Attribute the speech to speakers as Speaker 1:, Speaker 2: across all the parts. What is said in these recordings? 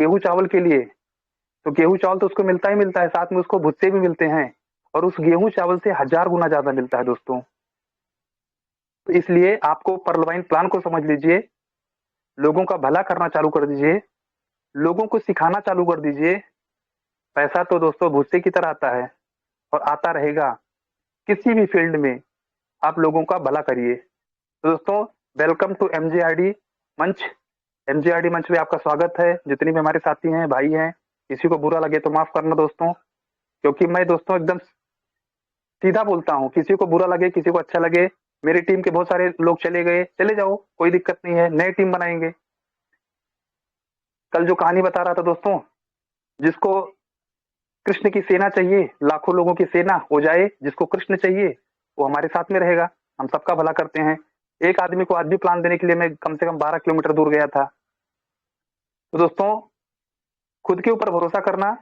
Speaker 1: गेहूं चावल के लिए, तो गेहूं चावल तो उसको मिलता ही मिलता है, साथ में उसको भुट्टे भी मिलते हैं, और उस गेहूं चावल से 1000 गुना ज्यादा मिलता है दोस्तों। तो इसलिए आपको पर्लवाइन प्लान को समझ लीजिए, लोगों का भला करना चालू कर दीजिए, लोगों को सिखाना चालू कर दीजिए। पैसा तो दोस्तों भुट्टे की तरह आता है और आता रहेगा। किसी भी फील्ड में आप लोगों का भला करिए। तो दोस्तों, वेलकम टू एमजेआरडी मंच। एमजेआरडी मंच पे आपका स्वागत है। जितने भी हमारे साथी हैं, भाई हैं, किसी को बुरा लगे तो माफ करना दोस्तों, क्योंकि मैं दोस्तों एकदम सीधा बोलता हूँ। किसी को बुरा लगे, किसी को अच्छा लगे, मेरी टीम के बहुत सारे लोग चले गए, चले जाओ, कोई दिक्कत नहीं है, नई टीम बनाएंगे। कल जो कहानी बता रहा था दोस्तों, जिसको कृष्ण की सेना चाहिए, लाखों लोगों की सेना हो जाए, जिसको कृष्ण चाहिए वो हमारे साथ में रहेगा। हम सबका भला करते हैं। एक आदमी को आज भी प्लान देने के लिए मैं कम से कम 12 किलोमीटर दूर गया था। तो दोस्तों, खुद के ऊपर भरोसा करना,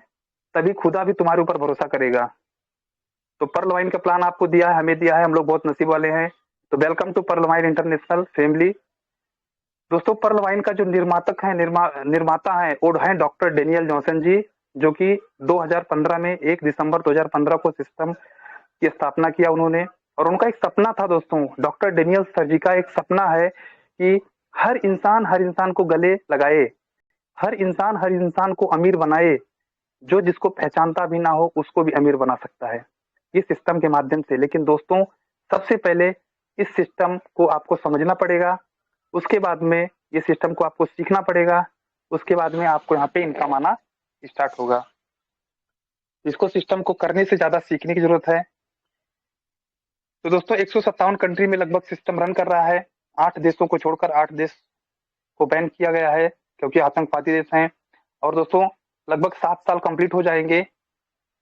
Speaker 1: तभी खुदा भी तुम्हारे ऊपर भरोसा करेगा। तो पर्ल वाइन का प्लान आपको दिया है, हमें दिया है, हम लोग बहुत नसीब वाले हैं। तो welcome to Pearl Wine international family. दोस्तों, पर्ल वाइन का जो निर्मातक है, निर्माता है, वो है डॉक्टर डेनियल जॉनसन जी, जो कि 2015 में 1 दिसंबर 2015 को सिस्टम की स्थापना किया उन्होंने। और उनका एक सपना था दोस्तों, डॉक्टर डेनियल सर जी का एक सपना है कि हर इंसान को गले लगाए, हर इंसान को अमीर बनाए, जो जिसको पहचानता भी ना हो उसको भी अमीर बना सकता है इस सिस्टम के माध्यम से। लेकिन दोस्तों, सबसे पहले इस सिस्टम को आपको समझना पड़ेगा, उसके बाद में ये सिस्टम को आपको सीखना पड़ेगा, उसके बाद में आपको यहाँ पे इनकम आना स्टार्ट होगा। इसको सिस्टम को करने से ज्यादा सीखने की जरूरत है। तो दोस्तों, 157 कंट्री में लगभग सिस्टम रन कर रहा है। 8 देशों को छोड़कर 8 देश को बैन किया गया है, क्योंकि आतंकवादी देश हैं। और दोस्तों, लगभग 7 साल कंप्लीट हो जाएंगे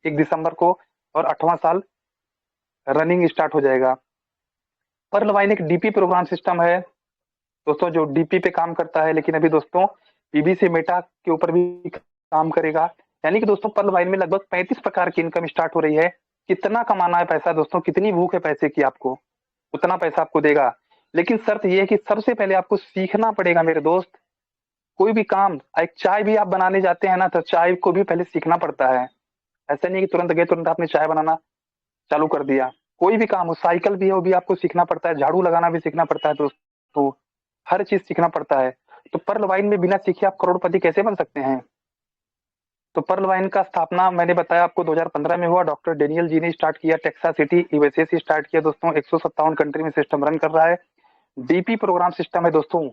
Speaker 1: 1 दिसंबर को, और 8वां साल रनिंग स्टार्ट हो जाएगा। पर्ल वाइन एक डीपी प्रोग्राम सिस्टम है दोस्तों, जो डीपी पे काम करता है, लेकिन अभी दोस्तों पीबीसी मेटा के ऊपर भी काम करेगा। यानी कि दोस्तों, पर्ल वाइन में लगभग 35 प्रकार की इनकम स्टार्ट हो रही है। कितना कमाना है पैसा दोस्तों, कितनी भूख है पैसे की आपको, उतना पैसा आपको देगा। लेकिन शर्त यह है कि सबसे पहले आपको सीखना पड़ेगा मेरे दोस्त। कोई भी काम, एक चाय भी आप बनाने जाते हैं ना, तो चाय को भी पहले सीखना पड़ता है। ऐसा नहीं कि तुरंत गए, तुरंत आपने चाय बनाना चालू कर दिया। कोई भी काम हो, साइकिल भी है, वो भी आपको सीखना पड़ता है, झाड़ू लगाना भी सीखना पड़ता है दोस्तों, हर चीज सीखना पड़ता है। तो पर्ल वाइन में बिना सीखे आप करोड़पति कैसे बन सकते हैं? तो पर्ल वाइन का स्थापना मैंने बताया आपको 2015 में हुआ। डॉक्टर डेनियल जी ने स्टार्ट किया, टेक्सास सिटी यूएसए से स्टार्ट किया दोस्तों। 157 कंट्री में सिस्टम रन कर रहा है। डीपी प्रोग्राम सिस्टम है दोस्तों,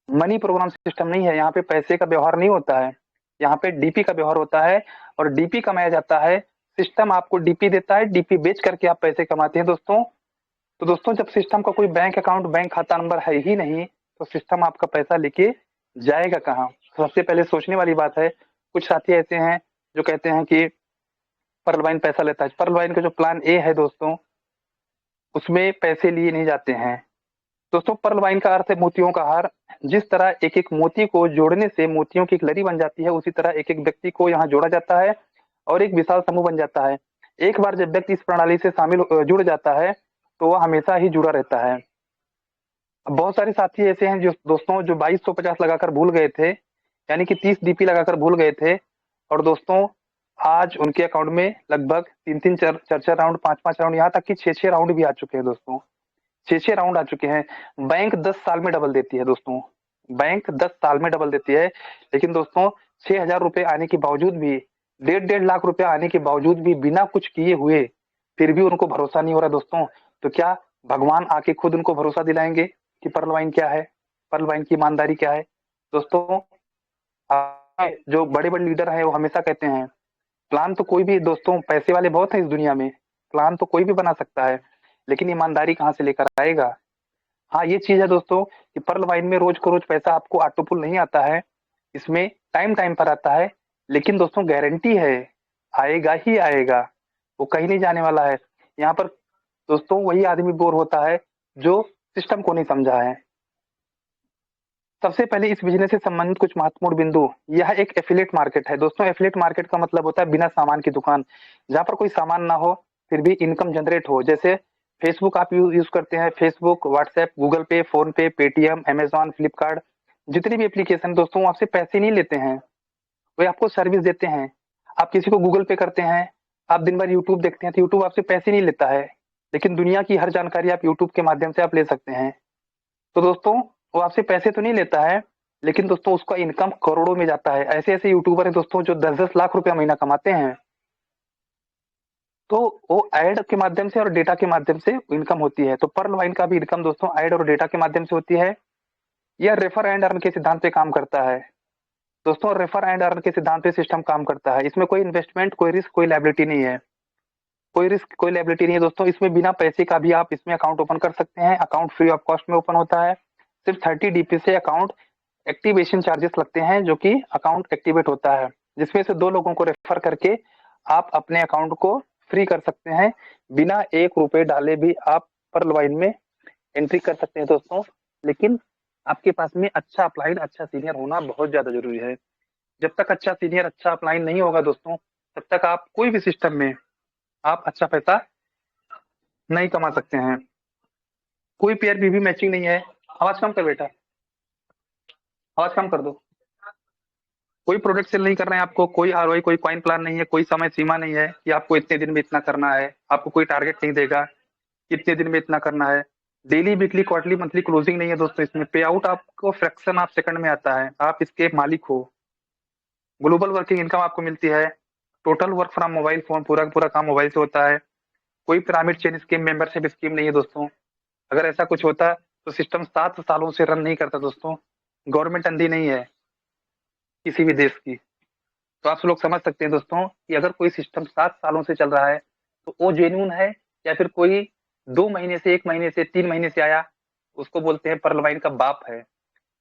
Speaker 1: मनी प्रोग्राम सिस्टम नहीं है। यहाँ पे पैसे का व्यवहार नहीं होता है, यहाँ पे डीपी का व्यवहार होता है, और डीपी कमाया जाता है। सिस्टम आपको डीपी देता है, डीपी बेच करके आप पैसे कमाते हैं दोस्तों। तो दोस्तों, जब सिस्टम का कोई बैंक अकाउंट, बैंक खाता नंबर है ही नहीं, तो सिस्टम आपका पैसा लेके जाएगा कहाँ? सबसे पहले सोचने वाली बात है। कुछ साथी ऐसे हैं जो कहते हैं कि पर्ल वाइन पैसा लेता है। पर्ल वाइन का जो प्लान ए है दोस्तों, उसमें पैसे लिए नहीं जाते हैं दोस्तों। पर्ल वाइन का अर्थ है मोतियों का हार। जिस तरह एक एक मोती को जोड़ने से मोतियों की एक लड़ी बन जाती है, उसी तरह एक एक व्यक्ति को यहाँ जोड़ा जाता है और एक विशाल समूह बन जाता है। एक बार जब व्यक्ति इस प्रणाली से जुड़ जाता है, तो वह हमेशा ही जुड़ा रहता है। अब बहुत सारे साथी ऐसे हैं जो दोस्तों, जो 2250 लगाकर भूल गए थे, यानी कि 30 डीपी लगाकर भूल गए थे, और दोस्तों आज उनके अकाउंट में लगभग 3-3 4-4 राउंड, 5-5 राउंड, यहाँ तक कि 6-6 राउंड भी आ चुके हैं दोस्तों। 6-6 राउंड आ चुके हैं। बैंक 10 साल में डबल देती है दोस्तों, बैंक 10 साल में डबल देती है। लेकिन दोस्तों, 6,000 रुपए आने के बावजूद भी, 1.5 लाख रुपए आने के बावजूद भी, बिना कुछ किए हुए, फिर भी उनको भरोसा नहीं हो रहा दोस्तों। तो क्या भगवान आके खुद उनको भरोसा दिलाएंगे कि पर्ल वाइन क्या है, पर्ल वाइन की ईमानदारी क्या है? दोस्तों, जो बड़े बड़े लीडर हैं वो हमेशा कहते हैं, प्लान तो कोई भी दोस्तों, पैसे वाले बहुत हैं इस दुनिया में, प्लान तो कोई भी बना सकता है, लेकिन ईमानदारी कहाँ से लेकर आएगा? हाँ, ये चीज है दोस्तों कि पर्ल वाइन में रोज को रोज पैसा आपको ऑटोपुल नहीं आता है, इसमें टाइम टाइम पर आता है। लेकिन दोस्तों, गारंटी है, आएगा ही आएगा, वो कहीं नहीं जाने वाला है। यहाँ पर दोस्तों वही आदमी बोर होता है जो सिस्टम को नहीं समझा है। सबसे पहले इस बिजनेस से संबंधित कुछ महत्वपूर्ण बिंदु। यह एक एफिलिएट मार्केट है दोस्तों। एफिलिएट मार्केट का मतलब होता है बिना सामान की दुकान, जहां पर कोई सामान ना हो, फिर भी इनकम जनरेट हो। जैसे फेसबुक आप यूज करते हैं, फेसबुक, व्हाट्सएप, गूगल पे, फोन पे, पेटीएम, अमेजॉन, फ्लिपकार्ट, जितनी भी एप्लीकेशन दोस्तों, आपसे पैसे नहीं लेते हैं, वे आपको सर्विस देते हैं। आप किसी को गूगल पे करते हैं, आप दिन भर यूट्यूब देखते हैं, तो यूट्यूब आपसे पैसे नहीं लेता है, लेकिन दुनिया की हर जानकारी आप यूट्यूब के माध्यम से आप ले सकते हैं। तो दोस्तों, वो आपसे पैसे तो नहीं लेता है, लेकिन दोस्तों उसका इनकम करोड़ों में जाता है। ऐसे ऐसे यूट्यूबर हैं दोस्तों जो 10-10 लाख रुपया महीना कमाते हैं। तो वो ऐड के माध्यम से और डेटा के माध्यम से इनकम होती है। तो पर्ल वाइन का भी इनकम दोस्तों ऐड और डेटा के माध्यम से होती है। यह रेफर एंड अर्न के सिद्धांत पे काम करता है। दोस्तों, रेफर एंड अर्न के सिद्धांत पे सिस्टम काम करता है। इसमें कोई इन्वेस्टमेंट, कोई रिस्क, कोई लायबिलिटी नहीं है। कोई रिस्क, कोई लायबिलिटी नहीं है दोस्तों। इसमें बिना पैसे का भी आप इसमें अकाउंट ओपन कर सकते हैं। अकाउंट फ्री ऑफ कॉस्ट में ओपन होता है। सिर्फ 30 DP से अकाउंट एक्टिवेशन चार्जेस लगते हैं, जो कि अकाउंट एक्टिवेट होता है, जिसमें से 2 लोगों को रेफर करके आप अपने अकाउंट को फ्री कर सकते हैं। बिना 1 रुपए डाले भी आप पर्ल वाइन में एंट्री कर सकते हैं दोस्तों। लेकिन आपके पास में अच्छा अपलाइन, अच्छा सीनियर होना बहुत ज्यादा जरूरी है। जब तक अच्छा सीनियर, अच्छा अपलाइन नहीं होगा दोस्तों, तब तक आप कोई भी सिस्टम में आप अच्छा पैसा नहीं कमा सकते हैं। कोई पेयर बीवी मैचिंग नहीं है। आवाज कम कर बेटा, आवाज कम कर दो। कोई प्रोडक्ट सेल नहीं कर रहे हैं आपको, कोई आरओआई, कोई कॉइन प्लान नहीं है, कोई समय सीमा नहीं है कि आपको इतने दिन में इतना करना है। आपको कोई टारगेट नहीं देगा कि इतने दिन में इतना करना है। Daily, weekly, quarterly, monthly closing नहीं है दोस्तों। इसमें पे आउट आपको फ्रैक्शन ऑफ सेकंड में आता है। आप इसके मालिक हो। ग्लोबल वर्किंग इनकम आपको मिलती है। Total work from mobile phone, पूरा पूरा काम मोबाइल से होता है। कोई pyramid chain scheme, membership scheme नहीं है दोस्तों। अगर ऐसा कुछ होता तो सिस्टम 7 सालों से रन नहीं करता दोस्तों। गवर्नमेंट अंधी नहीं है किसी भी देश की। तो आप लोग समझ सकते हैं दोस्तों कि अगर कोई सिस्टम 7 सालों से चल रहा है तो वो जेन्यून है, या फिर कोई 2 महीने से, 1 महीने से, 3 महीने से आया, उसको बोलते हैं पर्ल वाइन का बाप है।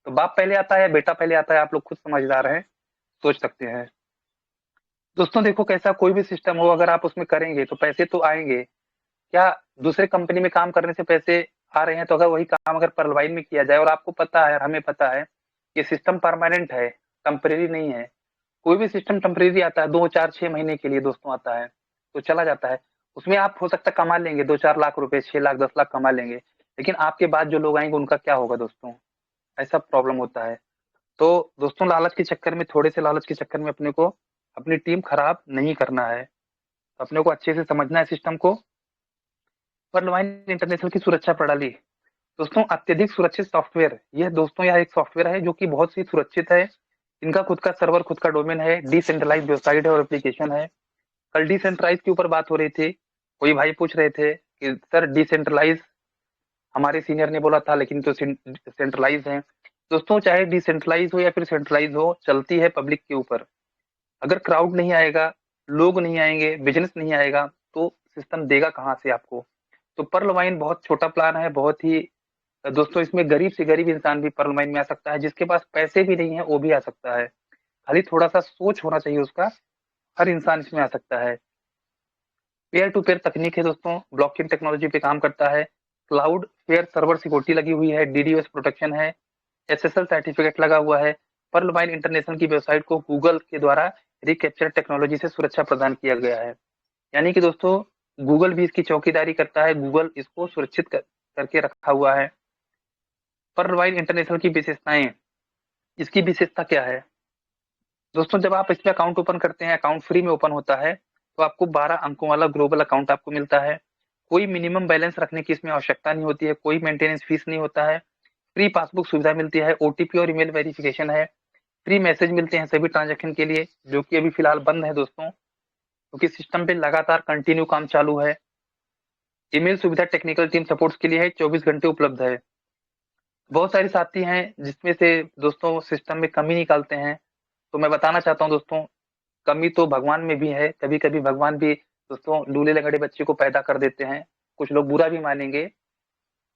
Speaker 1: तो बाप पहले आता है, बेटा पहले आता है, आप लोग खुद समझदार हैं, सोच सकते हैं। दोस्तों देखो, कैसा कोई भी सिस्टम हो, अगर आप उसमें करेंगे तो पैसे तो आएंगे। क्या दूसरे कंपनी में काम करने से पैसे आ रहे हैं? तो अगर वही काम अगर पर्ल वाइन में किया जाए, और आपको पता है और हमें पता है ये सिस्टम परमानेंट है, टेम्परेरी नहीं है। कोई भी सिस्टम टेम्परेरी आता है, 2, 4, 6 महीने के लिए दोस्तों आता है, तो चला जाता है। उसमें आप हो सकता है कमा लेंगे 2-4 लाख रुपए, 6 लाख, 10 लाख कमा लेंगे, लेकिन आपके बाद जो लोग आएंगे उनका क्या होगा दोस्तों? ऐसा प्रॉब्लम होता है। तो दोस्तों, लालच के चक्कर में, थोड़े से लालच के चक्कर में अपने को अपनी टीम खराब नहीं करना है। अपने को अच्छे से समझना है सिस्टम को। पर्ल वाइन इंटरनेशनल की सुरक्षा प्रणाली दोस्तों, अत्यधिक सुरक्षित सॉफ्टवेयर। यह दोस्तों, यह एक सॉफ्टवेयर है जो कि बहुत ही सुरक्षित है। इनका खुद का सर्वर, खुद का डोमेन है, डिसेंट्रलाइज वेबसाइट है और एप्लीकेशन है। कल डिसेंट्रलाइज के ऊपर बात हो रही थी। कोई भाई पूछ रहे थे कि सर डिसेंट्रलाइज हमारे सीनियर ने बोला था, लेकिन तो सेंट्रलाइज है। दोस्तों, चाहे डिसेंट्रलाइज हो या फिर सेंट्रलाइज हो, चलती है पब्लिक के ऊपर। अगर क्राउड नहीं आएगा, लोग नहीं आएंगे, बिजनेस नहीं आएगा, तो सिस्टम देगा कहाँ से आपको? तो पर्ल वाइन बहुत छोटा प्लान है, बहुत ही दोस्तों, इसमें गरीब से गरीब इंसान भी पर्ल वाइन में आ सकता है। जिसके पास पैसे भी नहीं है वो भी आ सकता है। खाली थोड़ा सा सोच होना चाहिए उसका। हर इंसान इसमें आ सकता है। पेयर टू पेयर तकनीक है दोस्तों, ब्लॉकचेन टेक्नोलॉजी पे काम करता है। क्लाउड फेयर सर्वर सिक्योरिटी लगी हुई है, डीडीओएस प्रोटेक्शन है, एसएसएल सर्टिफिकेट लगा हुआ है। पर्ल वाइन इंटरनेशनल की वेबसाइट को गूगल के द्वारा रिकैप्चर टेक्नोलॉजी से सुरक्षा प्रदान किया गया है। यानी कि दोस्तों, गूगल भी इसकी चौकीदारी करता है, गूगल इसको सुरक्षित करके रखा हुआ है। पर्ल वाइन इंटरनेशनल की विशेषताएं, इसकी विशेषता क्या है दोस्तों? जब आप इसमें अकाउंट ओपन करते हैं, अकाउंट फ्री में ओपन होता है, तो आपको 12 अंकों वाला ग्लोबल अकाउंट आपको मिलता है। कोई मिनिमम बैलेंस रखने की इसमें आवश्यकता नहीं होती है, कोई मेंटेनेंस फीस नहीं होता है। फ्री पासबुक सुविधा मिलती है, ओटीपी और ईमेल वेरिफिकेशन है। फ्री मैसेज मिलते हैं सभी ट्रांजैक्शन के लिए, जो कि अभी फिलहाल बंद है दोस्तों, क्योंकि सिस्टम पे लगातार कंटिन्यू काम चालू है। ईमेल सुविधा टेक्निकल टीम सपोर्ट्स के लिए है, 24 घंटे उपलब्ध है। बहुत सारी साथी हैं जिसमें से दोस्तों सिस्टम में कमी निकालते हैं। तो मैं बताना चाहता हूँ दोस्तों, कमी तो भगवान में भी है। कभी कभी भगवान भी दोस्तों लूले लगड़े बच्चे को पैदा कर देते हैं। कुछ लोग बुरा भी मानेंगे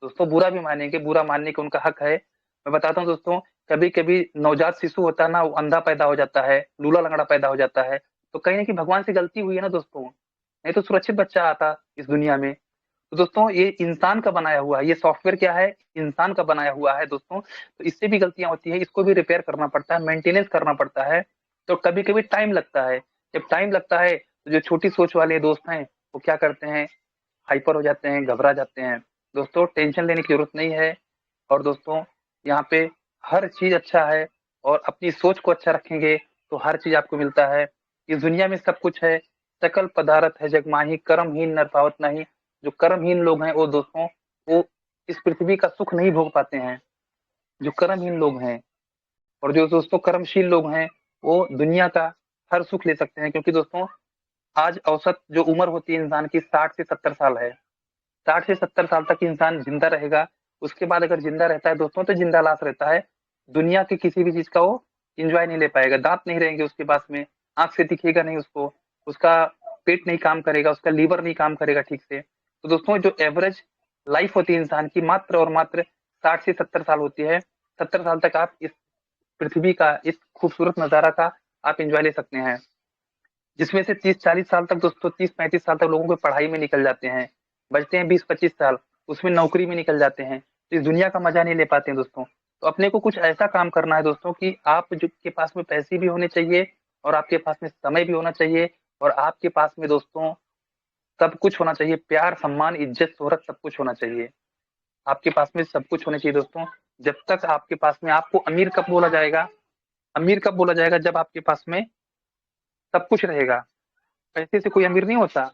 Speaker 1: दोस्तों, बुरा भी मानेंगे, बुरा मानने का उनका हक है। मैं बताता हूँ दोस्तों, कभी कभी नवजात शिशु होता है ना, वो अंधा पैदा हो जाता है, लूला लंगड़ा पैदा हो जाता है। तो कहीं ना कहीं भगवान से गलती हुई है ना दोस्तों, नहीं तो सुरक्षित बच्चा आता इस दुनिया में। तो दोस्तों, ये इंसान का बनाया हुआ है, ये सॉफ्टवेयर क्या है, इंसान का बनाया हुआ है दोस्तों। तो इससे भी गलतियां होती है, इसको भी रिपेयर करना पड़ता है, मेंटेनेंस करना पड़ता है। तो कभी कभी टाइम लगता है। जब टाइम लगता है तो जो छोटी सोच वाले दोस्त हैं वो क्या करते हैं, हाइपर हो जाते हैं, घबरा जाते हैं। दोस्तों, टेंशन लेने की जरूरत नहीं है। और दोस्तों, यहाँ पे हर चीज अच्छा है, और अपनी सोच को अच्छा रखेंगे तो हर चीज आपको मिलता है। इस दुनिया में सब कुछ है, सकल पदार्थ है जग माही, कर्महीन नर पावत नहीं। जो कर्महीन लोग हैं वो दोस्तों, वो इस पृथ्वी का सुख नहीं भोग पाते हैं, जो कर्महीन लोग हैं। और जो दोस्तों कर्मशील लोग हैं, वो दुनिया का हर सुख ले सकते हैं। क्योंकि दोस्तों आज औसत जो उम्र होती है इंसान की 60 से 70 साल है। 60 से 70 साल तक इंसान जिंदा रहेगा। उसके बाद अगर जिंदा रहता है दोस्तों तो जिंदा लाश रहता है। दुनिया की किसी भी चीज का वो इंजॉय नहीं ले पाएगा। दांत नहीं रहेंगे उसके पास में, आंख से दिखेगा नहीं उसको, उसका पेट नहीं काम करेगा, उसका लीवर नहीं काम करेगा ठीक से। तो दोस्तों जो एवरेज लाइफ होती है इंसान की, मात्र और मात्र 60 से 70 साल होती है। 70 साल तक आप इस पृथ्वी का, इस खूबसूरत नजारा का आप इंजॉय ले सकते हैं। जिसमें से 30-40 साल तक दोस्तों, 30-35 साल तक लोगों को पढ़ाई में निकल जाते हैं। बचते हैं 20-25 साल, उसमें नौकरी में निकल जाते हैं। तो इस दुनिया का मजा नहीं ले पाते हैं दोस्तों। तो अपने को कुछ ऐसा काम करना है दोस्तों कि आप जो के पास में पैसे भी होने चाहिए, और आपके पास में समय भी होना चाहिए, और आपके पास में दोस्तों सब कुछ होना चाहिए। प्यार, सम्मान, इज्जत, शोहरत सब कुछ होना चाहिए। आपके पास में सब कुछ होना चाहिए दोस्तों। जब तक आपके पास में, आपको अमीर कब बोला जाएगा? अमीर कब बोला जाएगा? जब आपके पास में सब कुछ रहेगा। पैसे से कोई अमीर नहीं होता।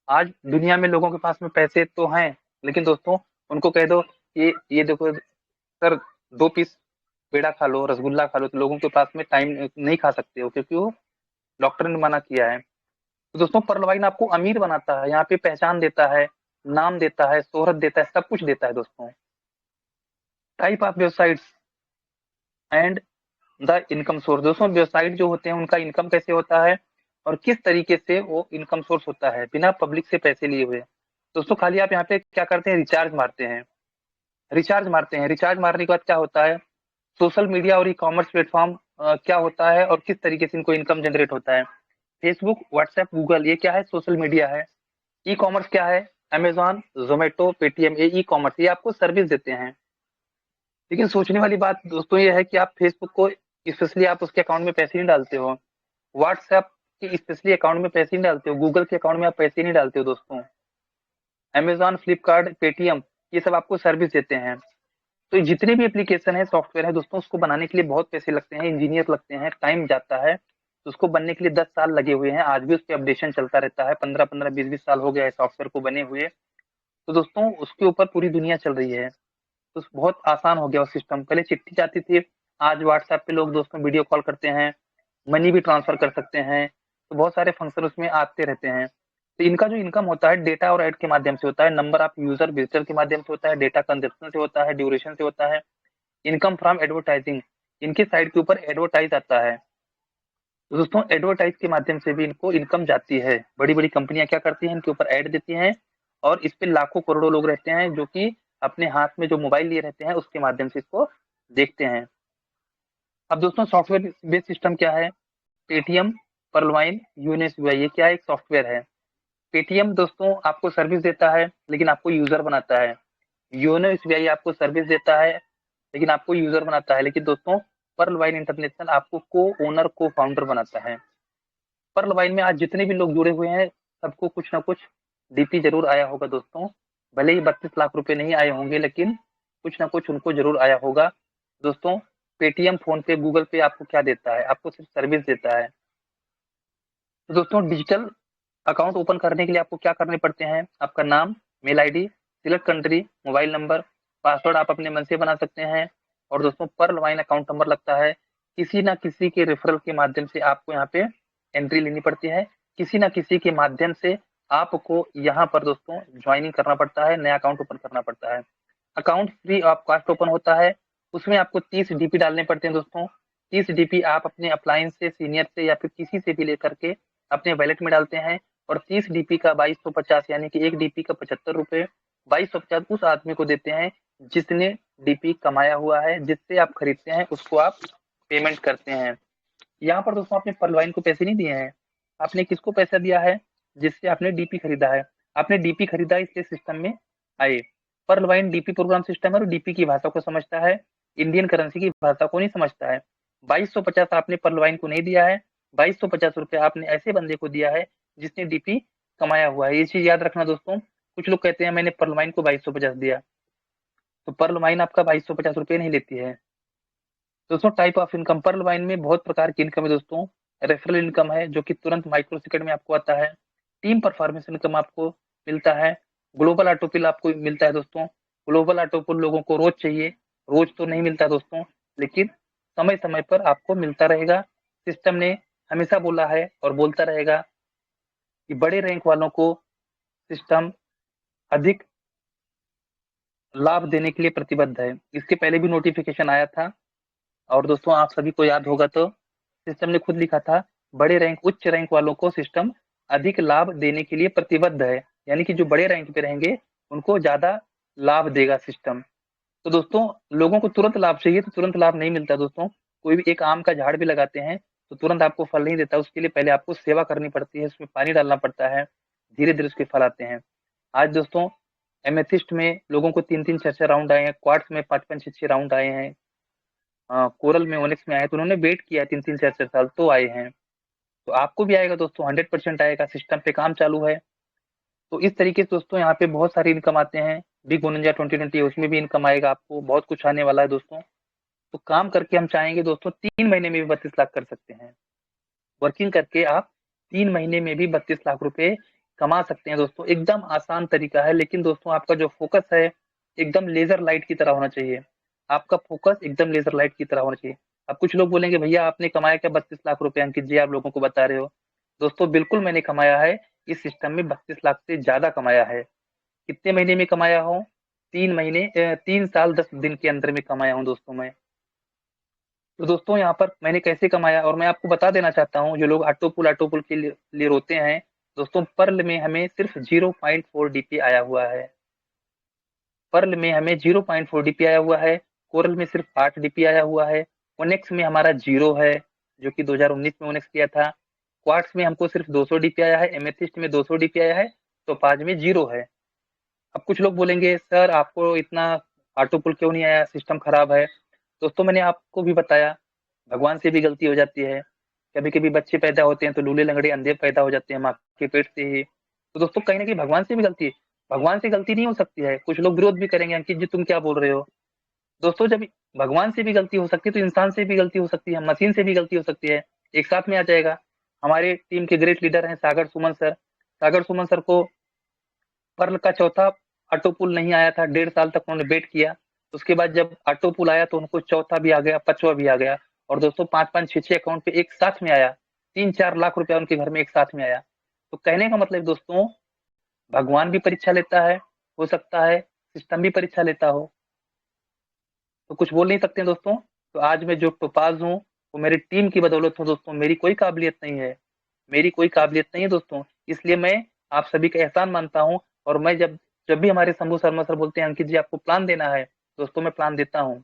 Speaker 1: आज दुनिया में लोगों के पास में पैसे तो हैं, लेकिन दोस्तों उनको कह दो ये देखो सर, 2 पीस पेड़ा खा लो, रसगुल्ला खा लो, तो लोगों के पास में टाइम नहीं खा सकते हो, क्योंकि वो डॉक्टर ने मना किया है। तो दोस्तों पर्ल वाइन आपको अमीर बनाता है, यहाँ पे पहचान देता है, नाम देता है, शोहरत देता है, सब कुछ देता है दोस्तों। Type of websites and the income source. दोस्तों वेबसाइट जो होते हैं उनका इनकम कैसे होता है, और किस तरीके से वो इनकम सोर्स होता है बिना पब्लिक से पैसे लिए हुए। दोस्तों खाली आप यहाँ पे क्या करते हैं, रिचार्ज मारते हैं। रिचार्ज मारते हैं, रिचार्ज मारने के बाद क्या होता है, सोशल मीडिया और ई कॉमर्स प्लेटफॉर्म क्या होता है और किस तरीके से इनको इनकम जनरेट होता है। फेसबुक, व्हाट्सएप, गूगल, ये क्या है, सोशल मीडिया है। ई कॉमर्स क्या है, अमेजॉन, जोमेटो, पेटीएम, ये ई कॉमर्स, ये आपको सर्विस देते हैं। लेकिन सोचने वाली बात दोस्तों ये है कि आप फेसबुक को स्पेशली आप उसके अकाउंट में पैसे नहीं डालते हो, व्हाट्सएप के स्पेशली अकाउंट में पैसे नहीं डालते हो, गूगल के अकाउंट में आप पैसे नहीं डालते हो दोस्तों। अमेजॉन, फ्लिपकार्ट, पेटीएम, ये सब आपको सर्विस देते हैं। तो जितने भी एप्लीकेशन है, सॉफ्टवेयर है दोस्तों, उसको बनाने के लिए बहुत पैसे लगते हैं, इंजीनियर लगते हैं, टाइम जाता है। तो उसको बनने के लिए 10 साल लगे हुए हैं। आज भी उस पर अपडेशन चलता रहता है। 15-15, 20-20 साल हो गया है सॉफ्टवेयर को बने हुए। तो दोस्तों उसके ऊपर पूरी दुनिया चल रही है। तो बहुत आसान हो गया वो सिस्टम। पहले चिट्ठी जाती थी, आज व्हाट्सएप पे लोग दोस्तों वीडियो कॉल करते हैं, मनी भी ट्रांसफर कर सकते हैं। तो बहुत सारे फंक्शन उसमें आते रहते हैं। तो इनका जो इनकम होता है डेटा और ऐड के माध्यम से होता है, नंबर ऑफ यूजर विजिटर के माध्यम से होता है, डेटा कंजप्शन से होता है, ड्यूरेशन से होता है। इनकम फ्रॉम एडवर्टाइजिंग, इनके साइट के ऊपर एडवर्टाइज आता है। तो दोस्तों एडवर्टाइज के माध्यम से भी इनको इनकम जाती है। बड़ी बड़ी कंपनियां क्या करती हैं, इनके ऊपर ऐड देती हैं, और इस पे लाखों करोड़ों लोग रहते हैं जो कि अपने हाथ में जो मोबाइल लिए रहते हैं उसके माध्यम से इसको देखते हैं। अब दोस्तों सॉफ्टवेयर बेस्ड सिस्टम क्या है, पेटीएम, पर्लवाइन, यूएनएसबीआई, ये क्या एक सॉफ्टवेयर है। पेटीएम दोस्तों आपको सर्विस देता है लेकिन आपको यूजर बनाता है। योनो एसबीआई आपको सर्विस देता है लेकिन आपको यूजर बनाता है। लेकिन दोस्तों पर्ल वाइन इंटरनेशनल आपको को ओनर, को फाउंडर बनाता है। पर्ल वाइन में आज जितने भी लोग जुड़े हुए हैं सबको कुछ ना कुछ डीपी जरूर आया होगा दोस्तों। भले ही 32 लाख रुपए नहीं आए होंगे, लेकिन कुछ ना कुछ उनको जरूर आया होगा दोस्तों। पेटीएम, फोन पे, गूगल पे आपको क्या देता है, आपको सिर्फ सर्विस देता है। तो दोस्तों डिजिटल अकाउंट ओपन करने के लिए आपको क्या करने पड़ते हैं, आपका नाम, mail ID, select country, mobile number, password आप अपने मन से बना सकते हैं। और दोस्तों पर्ल वाइन अकाउंट नंबर लगता है। किसी ना किसी के रेफरल के माध्यम से आपको यहाँ पे एंट्री लेनी पड़ती है। किसी ना किसी के माध्यम से आपको यहाँ पर दोस्तों ज्वाइनिंग करना पड़ता है, नया अकाउंट ओपन करना पड़ता है। Account free of cost open होता है। उसमें आपको 30 डीपी डालने पड़ते हैं दोस्तों। 30 डीपी आप अपने अपलायंस से, सीनियर से, या फिर किसी से भी लेकर के अपने वैलेट में डालते हैं। और 30 डीपी का 2250, यानी कि एक डीपी का 75 रुपए 2250 उस आदमी को देते हैं जिसने डीपी कमाया हुआ है। जिससे आप खरीदते हैं उसको आप पेमेंट करते हैं। यहाँ पर दोस्तों आपने पर्लवाइन को पैसे नहीं दिए हैं, आपने किसको पैसा दिया है, जिससे आपने डीपी खरीदा है। आपने डीपी खरीदा इसलिए सिस्टम में आए। पर्लवाइन डीपी प्रोग्राम सिस्टम है और डीपी की भाषा को समझता है, इंडियन करेंसी की भाषा को नहीं समझता है। 2250 आपने पर्लवाइन को नहीं दिया है, 2250 रुपए आपने ऐसे बंदे को दिया है जिसने डीपी कमाया हुआ है। ये चीज याद रखना दोस्तों। कुछ लोग कहते हैं मैंने पर्लवाइन को 2250 दिया, तो पर्लवाइन आपका 2250 रुपए नहीं लेती है। दोस्तों type of income, Pearl Wine में बहुत प्रकार की इनकम है दोस्तों। रेफरल इनकम है जो कि तुरंत माइक्रो सेकंड में आपको आता है। टीम परफॉर्मेंस इनकम आपको मिलता है। ग्लोबल ऑटोपिल आपको मिलता है दोस्तों। ग्लोबल ऑटोपिल लोगों को रोज चाहिए, रोज तो नहीं मिलता दोस्तों, लेकिन समय समय पर आपको मिलता रहेगा। सिस्टम ने हमेशा बोला है और बोलता रहेगा कि बड़े रैंक वालों को सिस्टम अधिक लाभ देने के लिए प्रतिबद्ध है। इसके पहले भी नोटिफिकेशन आया था और दोस्तों आप सभी को याद होगा तो सिस्टम ने खुद लिखा था, बड़े रैंक उच्च रैंक वालों को सिस्टम अधिक लाभ देने के लिए प्रतिबद्ध है, यानी कि जो बड़े रैंक पे रहेंगे उनको ज्यादा लाभ देगा सिस्टम। तो दोस्तों लोगों को तुरंत लाभ चाहिए तो तुरंत लाभ नहीं मिलता दोस्तों। कोई भी एक आम का झाड़ भी लगाते हैं तो तुरंत आपको फल नहीं देता, उसके लिए पहले आपको सेवा करनी पड़ती है, उसमें पानी डालना पड़ता है, धीरे धीरे उसके फल आते हैं। आज दोस्तों एमेथिस्ट में लोगों को 3-3 4-4 राउंड आए हैं, क्वार्ट्स में 5-5 6-6 राउंड आए हैं, कोरल में ओनिक्स में आए तो उन्होंने वेट किया 3-3 4-4 साल तो आए हैं। तो आपको भी आएगा दोस्तों, 100% आएगा, सिस्टम पे काम चालू है। तो इस तरीके से दोस्तों यहाँ पे बहुत सारे इनकम आते हैं। बिग 49 2020 उसमें भी इनकम आएगा, आपको बहुत कुछ आने वाला है दोस्तों। तो काम करके हम चाहेंगे दोस्तों 3 महीने में भी 32 लाख कर सकते हैं। वर्किंग करके आप 3 महीने में भी 32 लाख रुपए कमा सकते हैं दोस्तों। एकदम आसान तरीका है, लेकिन दोस्तों आपका जो फोकस है एकदम लेजर लाइट की तरह होना चाहिए। आपका फोकस एकदम लेजर लाइट की तरह होना चाहिए। अब कुछ लोग बोलेंगे भैया आपने कमाया क्या 32 लाख रुपए, अंकित जी आप लोगों को बता रहे हो। दोस्तों बिल्कुल मैंने कमाया है, इस सिस्टम में 32 लाख से ज्यादा कमाया है। कितने महीने में कमाया हूँ? 3 साल 10 दिन के अंदर में कमाया हूँ दोस्तों मैं। तो दोस्तों यहाँ पर मैंने कैसे कमाया और मैं आपको बता देना चाहता हूँ, जो लोग ऑटोपुल के लिए रोते हैं दोस्तों, पर्ल में हमें सिर्फ 0.4 डीपी आया हुआ है। पर्ल में हमें 0.4 डीपी आया हुआ है। कोरल में सिर्फ 8 डीपी आया हुआ है। ओनेक्स में हमारा 0 है, जो कि 2019 में ओनेक्स किया था। क्वार्ट्स में हमको सिर्फ 200 डीपी आया है। एमेथिस्ट में 200 डीपी आया है। तो 5 में 0 है। अब कुछ लोग बोलेंगे सर आपको इतना ऑटोपुल क्यों नहीं आया, सिस्टम खराब है। दोस्तों मैंने आपको भी बताया, भगवान से भी गलती हो जाती है। कभी कभी बच्चे पैदा होते हैं तो लूले लंगड़े अंधे पैदा हो जाते हैं माँ के पेट से ही। तो दोस्तों कहीं ना कहीं भगवान से भी गलती है। भगवान से गलती नहीं हो सकती है, कुछ लोग विरोध भी करेंगे अंकित जी तुम क्या बोल रहे हो। दोस्तों जब भगवान से भी गलती हो सकती है तो इंसान से भी गलती हो सकती है, मशीन से भी गलती हो सकती है, एक साथ में आ जाएगा। हमारे टीम के ग्रेट लीडर हैं सागर सुमन सर। सागर सुमन सर को पर्ल का चौथा ऑटो पुल नहीं आया था, 1.5 साल तक उन्होंने वेट किया। उसके बाद जब ऑटो पुल आया तो उनको चौथा भी आ गया, पांचवा भी आ गया। और दोस्तों 5-5 6-6 अकाउंट पे एक साथ में आया, 3-4 लाख रुपया उनके घर में एक साथ में आया। तो कहने का मतलब दोस्तों भगवान भी परीक्षा लेता है, हो सकता है सिस्टम भी परीक्षा लेता हो, तो कुछ बोल नहीं सकते हैं दोस्तों। तो आज मैं जो टोपाज हूँ वो मेरी टीम की बदौलत हूँ दोस्तों, मेरी कोई काबिलियत नहीं है, मेरी कोई काबिलियत नहीं है दोस्तों। इसलिए मैं आप सभी का एहसान मानता हूँ। और मैं जब जब भी हमारे शंभू शर्मा सर बोलते हैं अंकित जी आपको प्लान देना है, दोस्तों मैं प्लान देता हूँ।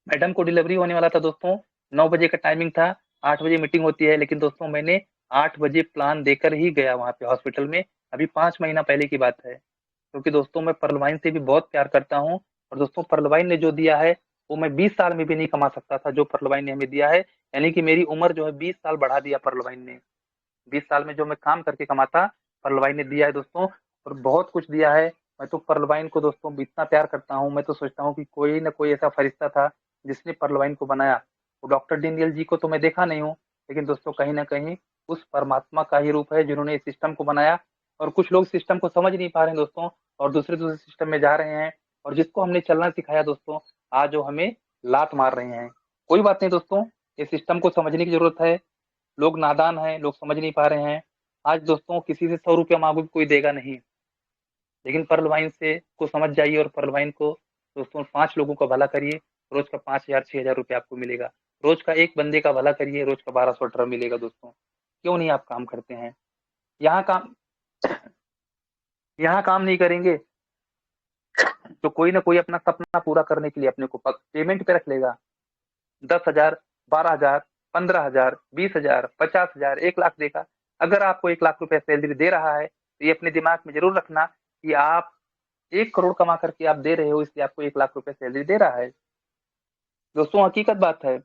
Speaker 1: मैडम को डिलीवरी होने वाला था दोस्तों, 9 बजे का टाइमिंग था, 8 बजे मीटिंग होती है, लेकिन दोस्तों मैंने 8 बजे प्लान देकर ही गया वहां पे हॉस्पिटल में। अभी 5 महीना पहले की बात है, क्योंकि दोस्तों मैं परलवाइन से भी बहुत प्यार करता हूँ। और दोस्तों परलवाइन ने जो दिया है वो मैं 20 साल में भी नहीं कमा सकता था, जो परलवाइन ने हमें दिया है। यानी कि मेरी उम्र जो है 20 साल बढ़ा दिया परलवाइन ने। 20 साल में जो मैं काम करके कमाता परलवाइन ने दिया है दोस्तों, और बहुत कुछ दिया है। मैं तो परलवाइन को दोस्तों इतना प्यार करता हूँ, मैं तो सोचता हूँ कि कोई ना कोई ऐसा फरिश्ता था जिसने परलवाइन को बनाया। वो डॉक्टर डीनियल जी को तो मैं देखा नहीं हूँ, लेकिन दोस्तों कहीं ना कहीं उस परमात्मा का ही रूप है जिन्होंने इस सिस्टम को बनाया। और कुछ लोग सिस्टम को समझ नहीं पा रहे हैं दोस्तों, और दूसरे दूसरे सिस्टम में जा रहे हैं, और जिसको हमने चलना सिखाया दोस्तों आज वो हमें लात मार रहे हैं। कोई बात नहीं दोस्तों, इस सिस्टम को समझने की जरूरत है। लोग नादान हैं, लोग समझ नहीं पा रहे हैं। आज दोस्तों किसी से 100 रुपया मांगो कोई देगा नहीं, लेकिन पर्ल वाइन से को समझ जाइए और पर्ल वाइन को दोस्तों 5 लोगों का भला करिए, रोज का 5,000 6,000 रुपया आपको मिलेगा। रोज का एक बंदे का भला करिए, रोज का 1200 मिलेगा दोस्तों। क्यों नहीं आप काम करते हैं? यहाँ काम यहाँ काम नहीं करेंगे तो कोई ना कोई अपना सपना पूरा करने के लिए अपने को पेमेंट पे रख लेगा। 10,000, 12,000, 15,000, 20,000, 50,000, 1 लाख देगा। अगर आपको 1 लाख रुपया सैलरी दे रहा है तो ये अपने दिमाग में जरूर रखना कि आप 1 करोड़ कमा करके आप दे रहे हो, इसलिए आपको 1 लाख रुपया सैलरी दे रहा है। दोस्तों हकीकत बात है,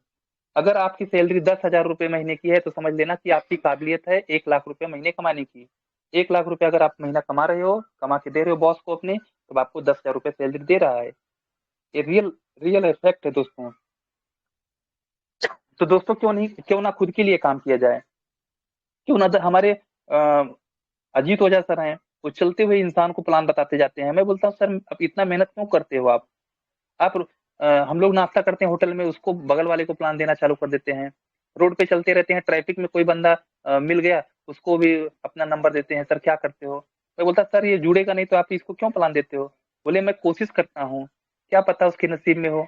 Speaker 1: अगर आपकी सैलरी 10,000 रुपये महीने की है तो समझ लेना कि आपकी काबिलियत है 1 लाख रुपया महीने कमाने की। 1 लाख रुपया अगर आप महीना कमा रहे हो, कमा के दे रहे हो बॉस को अपने, तो आपको 10,000 रुपया सैलरी दे रहा है। ये रियल रियल इफेक्ट है दोस्तों। तो दोस्तों क्यों ना खुद के लिए काम किया जाए, क्यों ना हमारे अजीत ओझा सर हैं, वो चलते हुए इंसान को प्लान बताते जाते हैं। मैं बोलता हूँ सर अब इतना मेहनत क्यों करते हो आप हम लोग नाश्ता करते हैं होटल में, उसको बगल वाले को प्लान देना चालू कर देते हैं। रोड पे चलते रहते हैं, ट्रैफिक में कोई बंदा मिल गया, उसको भी अपना नंबर देते हैं, सर क्या करते हो। मैं बोलता सर ये जुड़ेगा नहीं तो आप इसको क्यों प्लान देते हो। बोले मैं कोशिश करता हूँ, क्या पता उसके नसीब में हो।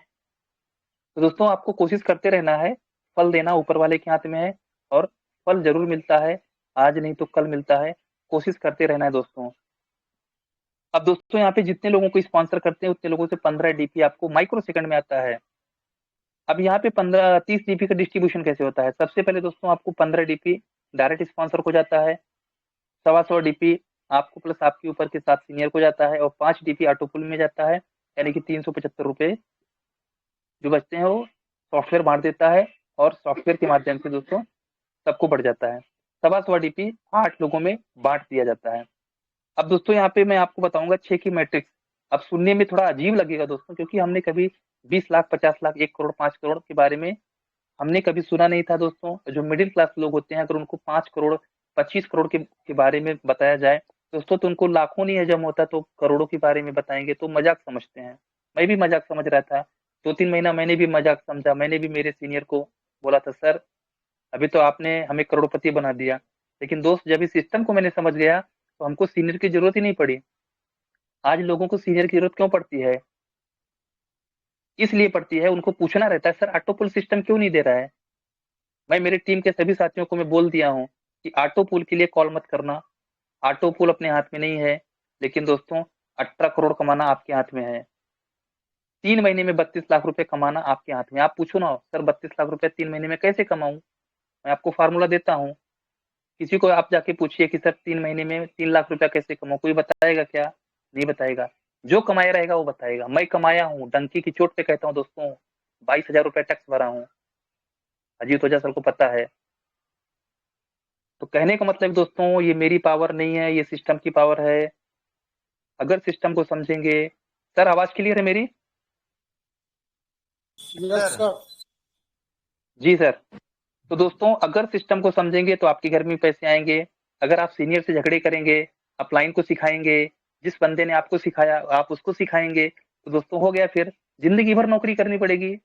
Speaker 1: तो दोस्तों आपको कोशिश करते रहना है, फल देना ऊपर वाले के हाथ में है, और फल जरूर मिलता है, आज नहीं तो कल मिलता है। कोशिश करते रहना है दोस्तों। अब दोस्तों यहाँ पे जितने लोगों को स्पॉन्सर करते हैं उतने लोगों से 15 डीपी आपको माइक्रो सेकंड में आता है। अब यहाँ पे 15-30 डीपी का डिस्ट्रीब्यूशन कैसे होता है। सबसे पहले दोस्तों आपको 15 डीपी डायरेक्ट स्पॉन्सर को जाता है, 125 डीपी आपको प्लस आपके ऊपर के 7 सीनियर को जाता है, और 5 डीपी ऑटोपुल में जाता है, यानी कि 375 रुपए जो बचते हैं वो सॉफ्टवेयर बांट देता है, और सॉफ्टवेयर के माध्यम से दोस्तों सबको बढ़ जाता है। 125 डीपी 8 लोगों में बांट दिया जाता है। अब दोस्तों यहाँ पे मैं आपको बताऊंगा 6 की मैट्रिक्स। अब सुनने में थोड़ा अजीब लगेगा दोस्तों, क्योंकि हमने कभी 20 लाख 50 लाख 1 करोड़ 5 करोड़ के बारे में हमने कभी सुना नहीं था दोस्तों। जो मिडिल क्लास लोग होते हैं, अगर उनको 5 करोड़ 25 करोड़ के बारे में बताया जाए दोस्तों, तो उनको लाखों नहीं हजम होता, तो करोड़ों के बारे में बताएंगे तो मजाक समझते हैं। मैं भी मजाक समझ रहा था, 2-3 महीना मैंने भी मजाक समझा। मैंने भी मेरे सीनियर को बोला था सर अभी तो आपने हमें करोड़पति बना दिया। लेकिन दोस्त जब इस सिस्टम को मैंने समझ गया तो हमको सीनियर की जरूरत ही नहीं पड़ी। आज लोगों को सीनियर की जरूरत क्यों पड़ती है, इसलिए पड़ती है उनको पूछना रहता है सर ऑटो पुल सिस्टम क्यों नहीं दे रहा है। मैं मेरे टीम के सभी साथियों को मैं बोल दिया हूँ कि ऑटो पुल के लिए कॉल मत करना, ऑटो पुल अपने हाथ में नहीं है। लेकिन दोस्तों 18 करोड़ कमाना आपके हाथ में है, 3 महीने में 32 लाख रुपए कमाना आपके हाथ में। आप पूछो ना सर 32 लाख रुपए 3 महीने में कैसे कमाऊं, मैं आपको फार्मूला देता हूँ। किसी को आप जाके पूछिए कि सर 3 महीने में 3 लाख रुपया कैसे कमाऊं, कोई बताएगा क्या, नहीं बताएगा। जो कमाया रहेगा वो बताएगा। मैं कमाया हूँ, डंकी की चोट पे कहता हूँ दोस्तों, 22,000 रुपया टैक्स भरा हूँ, अजीत ओझा सर को पता है। तो कहने का मतलब दोस्तों ये मेरी पावर नहीं है, ये सिस्टम की पावर है। अगर सिस्टम को समझेंगे। सर आवाज क्लियर है मेरी?
Speaker 2: Yes sir.
Speaker 1: जी सर। तो दोस्तों अगर सिस्टम को समझेंगे तो आपके घर में पैसे आएंगे। अगर आप सीनियर से झगड़े करेंगे, अपलाइन को सिखाएंगे, जिस बंदे ने आपको सिखाया आप उसको सिखाएंगे, तो दोस्तों हो गया, फिर जिंदगी भर नौकरी करनी पड़ेगी।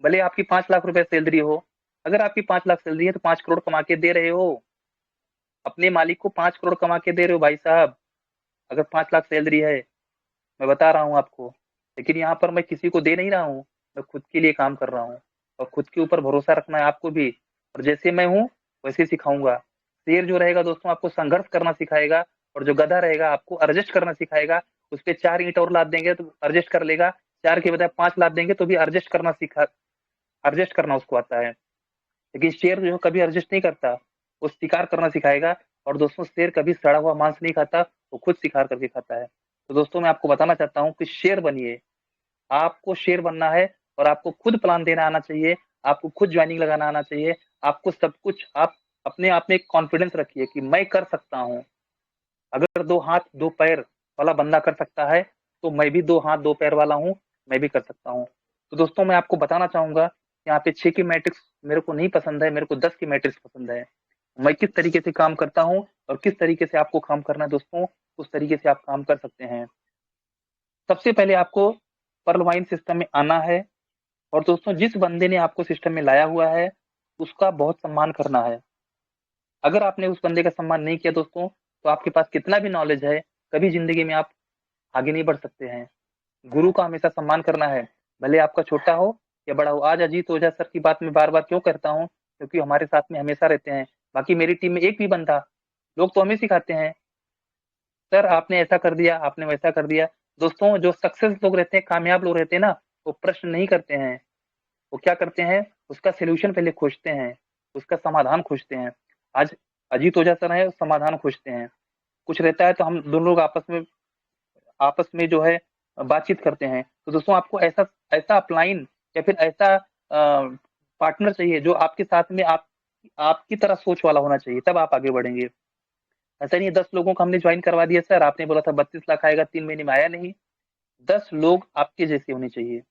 Speaker 1: भले आपकी 5 लाख रुपए सैलरी हो, अगर आपकी 5 लाख सैलरी है तो 5 करोड़ कमा के दे रहे हो, अपने मालिक को 5 करोड़ कमा के दे रहे हो भाई साहब। अगर 5 लाख सैलरी है, मैं बता रहा हूँ आपको। लेकिन यहाँ पर मैं किसी को दे नहीं रहा हूँ, मैं खुद के लिए काम कर रहा हूँ, और खुद के ऊपर भरोसा रखना है आपको भी। और जैसे मैं हूँ वैसे सिखाऊंगा। शेर जो रहेगा दोस्तों आपको संघर्ष करना सिखाएगा, और जो गधा रहेगा आपको एडजस्ट करना सिखाएगा। उस पर 4 ईंट और लाद देंगे तो एडजस्ट कर लेगा, 4 के बजाय 5 लाद देंगे तो भी एडजस्ट करना एडजस्ट करना उसको आता है। लेकिन शेर जो कभी एडजस्ट नहीं करता, वो शिकार करना सिखाएगा। और दोस्तों शेर कभी सड़ा हुआ मांस नहीं खाता, वो खुद शिकार करके खाता है। तो दोस्तों मैं आपको बताना चाहता हूँ कि शेर बनिए, आपको शेर बनना है, और आपको खुद प्लान देना आना चाहिए, आपको खुद ज्वाइनिंग लगाना आना चाहिए। आपको सब कुछ आप अपने आप में कॉन्फिडेंस रखिए कि मैं कर सकता हूँ। अगर 2 हाथ 2 पैर वाला बंदा कर सकता है, तो मैं भी 2 हाथ 2 पैर वाला हूँ, मैं भी कर सकता हूँ। तो दोस्तों मैं आपको बताना चाहूंगा, यहाँ पे 6 की मैट्रिक्स मेरे को नहीं पसंद है, मेरे को 10 की मैट्रिक्स पसंद है। मैं किस तरीके से काम करता हूँ और किस तरीके से आपको काम करना है दोस्तों, उस तरीके से आप काम कर सकते हैं। सबसे पहले आपको पर्ल वाइन सिस्टम में आना है, और दोस्तों जिस बंदे ने आपको सिस्टम में लाया हुआ है उसका बहुत सम्मान करना है। अगर आपने उस बंदे का सम्मान नहीं किया दोस्तों, तो आपके पास कितना भी नॉलेज है, कभी जिंदगी में आप आगे नहीं बढ़ सकते हैं। गुरु का हमेशा सम्मान करना है, भले आपका छोटा हो या बड़ा हो। आज अजीत ओझा सर की बात मैं बार बार क्यों करता हूँ, क्योंकि हमारे साथ में हमेशा रहते हैं। बाकी मेरी टीम में एक भी बंदा, लोग तो हमें सिखाते हैं सर आपने ऐसा कर दिया, आपने वैसा कर दिया। दोस्तों जो सक्सेस लोग रहते हैं, कामयाब लोग रहते हैं ना, वो प्रश्न नहीं करते हैं, वो क्या करते हैं, उसका सोल्यूशन पहले खोजते हैं, उसका समाधान खोजते हैं। आज अजीत ओझा सर है, समाधान खोजते हैं। कुछ रहता है तो हम दोनों लोग आपस में जो है बातचीत करते हैं। तो दोस्तों आपको ऐसा ऐसा अपलाइन या फिर ऐसा पार्टनर चाहिए जो आपके साथ में आपकी तरह सोच वाला होना चाहिए, तब आप आगे बढ़ेंगे। ऐसा नहीं है 10 लोगों को हमने ज्वाइन करवा दिया सर, आपने बोला था 32 लाख आएगा, 3 महीने में आया नहीं। 10 लोग आपके जैसे होने चाहिए,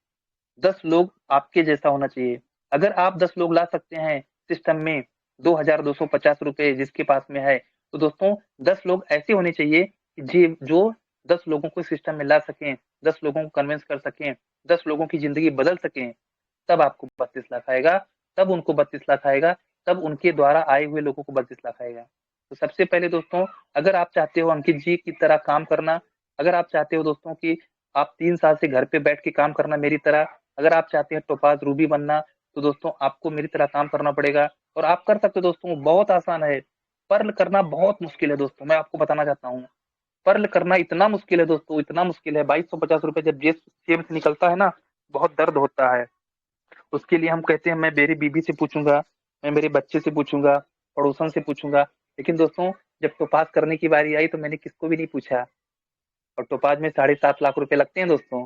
Speaker 1: 10 लोग आपके जैसा होना चाहिए। अगर आप 10 लोग ला सकते हैं सिस्टम में 2250 रुपए जिसके पास में है, तो दोस्तों 10 लोग ऐसे होने चाहिए जी जो 10 लोगों को सिस्टम में ला सकें, 10 लोगों को कन्विंस कर सकें, 10 लोगों की जिंदगी बदल सकें, तब आपको 32 लाख आएगा, तब उनको 32 लाख आएगा, तब उनके द्वारा आए हुए लोगों को 32 लाख आएगा। तो सबसे पहले दोस्तों, अगर आप चाहते हो अंकित जी की तरह काम करना, अगर आप चाहते हो दोस्तों कि आप 3 साल से घर पे बैठ के काम करना मेरी तरह, अगर आप चाहते हैं टोपाज रूबी बनना, तो दोस्तों आपको मेरी तरह काम करना पड़ेगा और आप कर सकते हो दोस्तों, बहुत आसान है। पर्ल करना बहुत मुश्किल है दोस्तों, मैं आपको बताना चाहता हूँ। पर्ल करना इतना मुश्किल है दोस्तों, इतना मुश्किल है। 2250 रुपए जब जेब से निकलता है ना, बहुत दर्द होता है। उसके लिए हम कहते हैं मैं मेरी बीबी से पूछूंगा, मैं मेरे बच्चे से पूछूंगा, पड़ोसन से पूछूंगा। लेकिन दोस्तों जब टोपाज करने की बारी आई तो मैंने किसको भी नहीं पूछा, और टोपाज में 7.5 लाख रुपए लगते हैं दोस्तों।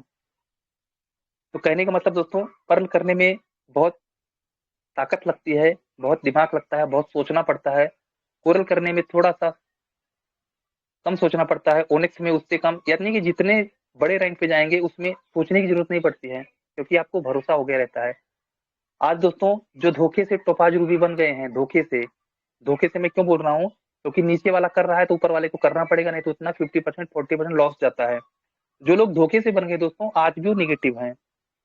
Speaker 1: तो कहने का मतलब दोस्तों, पर्ल करने में बहुत ताकत लगती है, बहुत दिमाग लगता है, बहुत सोचना पड़ता है। कोरल करने में थोड़ा सा कम सोचना पड़ता है, ओनिक्स में उससे कम, यानी कि जितने बड़े रैंक पे जाएंगे उसमें सोचने की जरूरत नहीं पड़ती है, क्योंकि आपको भरोसा हो गया रहता है। आज दोस्तों जो धोखे से टोपाज रूबी बन गए हैं, धोखे से मैं क्यों बोल रहा हूँ, क्योंकि नीचे वाला कर रहा है तो ऊपर वाले को करना पड़ेगा, नहीं तो उतना 50% 40% लॉस जाता है। जो लोग धोखे से बन गए दोस्तों, आज भी वो निगेटिव हैं।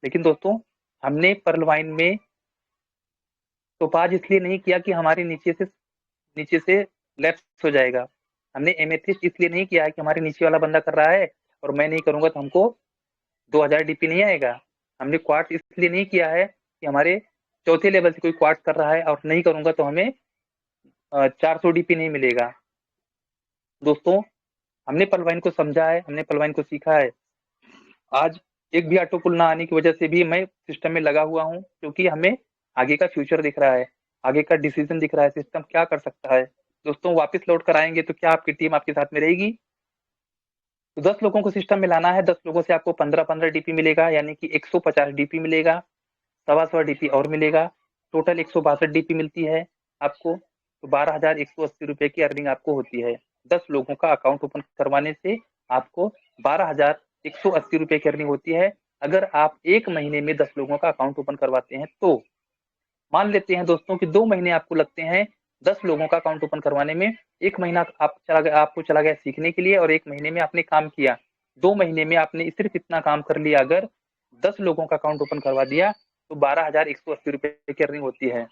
Speaker 1: लेकिन दोस्तों हमने पर्ल वाइन में टोपाज इसलिए नहीं किया कि हमारे नीचे से लेफ्ट हो जाएगा। हमने एमेथिस्ट इसलिए नहीं किया है कि हमारे नीचे वाला बंदा कर रहा है और मैं नहीं करूंगा तो हमको 2000 डीपी नहीं आएगा। हमने क्वार्ट्स इसलिए नहीं किया है कि हमारे चौथे लेवल से कोई क्वार्ट्स कर रहा है और नहीं करूंगा तो हमें 400 डीपी नहीं मिलेगा। दोस्तों हमने पलवाइन को समझा है, हमने पलवाइन को सीखा है। आज एक भी ऑटो पुल ना आने की वजह से भी मैं सिस्टम में लगा हुआ हूँ, क्योंकि हमें आगे का फ्यूचर दिख रहा है, आगे का डिसीजन दिख रहा है, सिस्टम क्या कर सकता है। दोस्तों वापस लौट कर आएंगे तो क्या आपकी टीम आपके साथ में रहेगी? तो 10 लोगों को सिस्टम में लाना है, 10 लोगों से आपको 15-15 डीपी मिलेगा, यानी कि 150 डीपी मिलेगा, 125 डीपी और मिलेगा, टोटल 162 डीपी मिलती है आपको। तो 12,180 रुपए की अर्निंग आपको होती है। 10 लोगों का अकाउंट ओपन करवाने से आपको 12,180 रुपए की अर्निंग होती है। अगर आप 1 महीने में 10 लोगों का अकाउंट ओपन करवाते हैं तो मान लेते हैं दोस्तों कि 2 महीने आपको लगते हैं 10 लोगों का अकाउंट ओपन करवाने में, 1 महीना आपको चला गया सीखने के लिए और 1 महीने में आपने काम किया। 2 महीने में आपने सिर्फ इतना काम कर लिया, अगर 10 लोगों का अकाउंट ओपन करवा दिया तो 12,180 रुपए की अर्निंग होती है।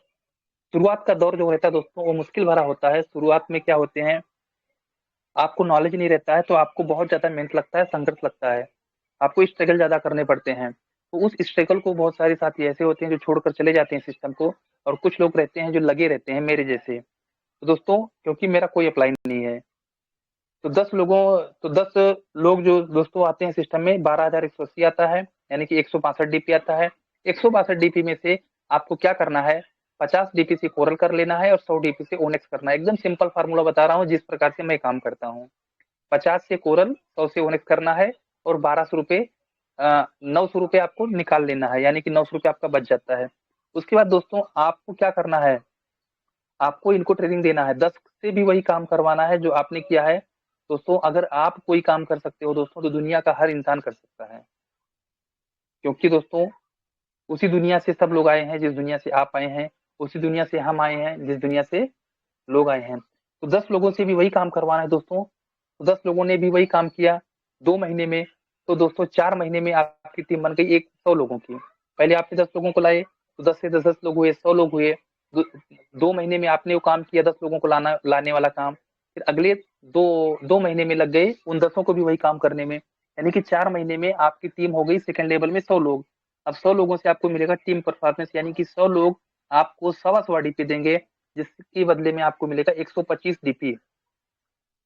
Speaker 1: शुरुआत का दौर जो रहता है दोस्तों वो मुश्किल भरा होता है। शुरुआत में क्या होते हैं, आपको नॉलेज नहीं रहता है तो आपको बहुत ज्यादा मेहनत लगता है, संघर्ष लगता है, आपको स्ट्रगल ज्यादा करने पड़ते हैं। तो उस स्ट्रगल को बहुत सारे साथी ऐसे होते हैं जो छोड़कर चले जाते हैं सिस्टम को, और कुछ लोग रहते हैं जो लगे रहते हैं मेरे जैसे। तो दोस्तों क्योंकि मेरा कोई अप्लाई नहीं है, तो 10 लोग जो दोस्तों आते हैं सिस्टम में, 12,180 आता है, यानी कि 162 डीपी आता है। 162 डीपी में से आपको क्या करना है, 50 डीपी से कोरल कर लेना है और 100 डीपी से ओनेक्स करना है। एकदम सिंपल फार्मूला बता रहा हूँ जिस प्रकार से मैं काम करता हूँ। 50 से कोरल, 100 से ओनेक्स करना है और 1200 रुपए 900 रुपए आपको निकाल लेना है, यानी कि 900 रुपए आपका बच जाता है। उसके बाद दोस्तों आपको क्या करना है, आपको इनको ट्रेनिंग देना है, 10 से भी वही काम करवाना है जो आपने किया है। दोस्तों अगर आप कोई काम कर सकते हो दोस्तों, तो दुनिया का हर इंसान कर सकता है, क्योंकि दोस्तों उसी दुनिया से सब लोग आए हैं जिस दुनिया से आप आए हैं, उसी दुनिया से हम आए हैं जिस दुनिया से लोग आए हैं। तो 10 लोगों से भी वही काम करवाना है दोस्तों। तो 10 लोगों ने भी वही काम किया 2 महीने में, तो दोस्तों 4 महीने में आपकी टीम बन गई 100 लोगों की। पहले आपने 10 लोगों को लाए, तो 10 से 10 लोग हुए, 100 लोग हुए। 2 महीने में आपने वो काम किया, 10 लोगों को लाने वाला काम। फिर अगले 2 महीने में लग गए उन 10 को भी वही काम करने में, यानी कि 4 महीने में आपकी टीम हो गई सेकंड लेवल में 100 लोग। अब 100 लोगों से आपको मिलेगा टीम परफॉर्मेंस, यानी कि 100 लोग आपको 125 डीपी देंगे, जिसके बदले में आपको मिलेगा 125 डीपी,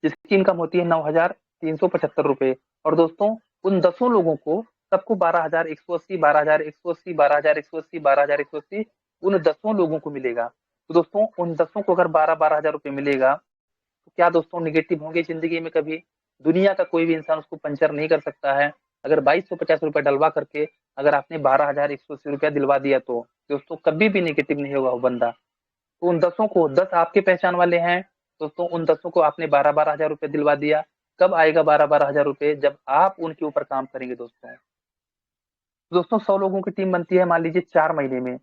Speaker 1: जिसकी इनकम होती है 9,375 रुपए। और दोस्तों उन 10 लोगों को सबको 12,180, 12,180, 12,180, 12,180 उन 10 लोगों को मिलेगा। तो दोस्तों उन 10 को अगर 12-12 हजार रुपए मिलेगा, तो क्या दोस्तों निगेटिव होंगे जिंदगी में कभी? दुनिया का कोई भी इंसान उसको पंचर नहीं कर सकता है। अगर 2250 रुपए डलवा करके अगर आपने 12,180 रुपया दिलवा दिया, तो दोस्तों कभी भी निगेटिव नहीं होगा वो बंदा। तो उन 10 को, 10 आपके पहचान वाले हैं दोस्तों, उन 10 को आपने 12-12 हजार रुपए दिलवा दिया। कब आएगा 12-12 हजार रुपए? जब आप उनके ऊपर काम करेंगे दोस्तों। दोस्तों 100 लोगों की टीम बनती है मान लीजिए 4 महीने में,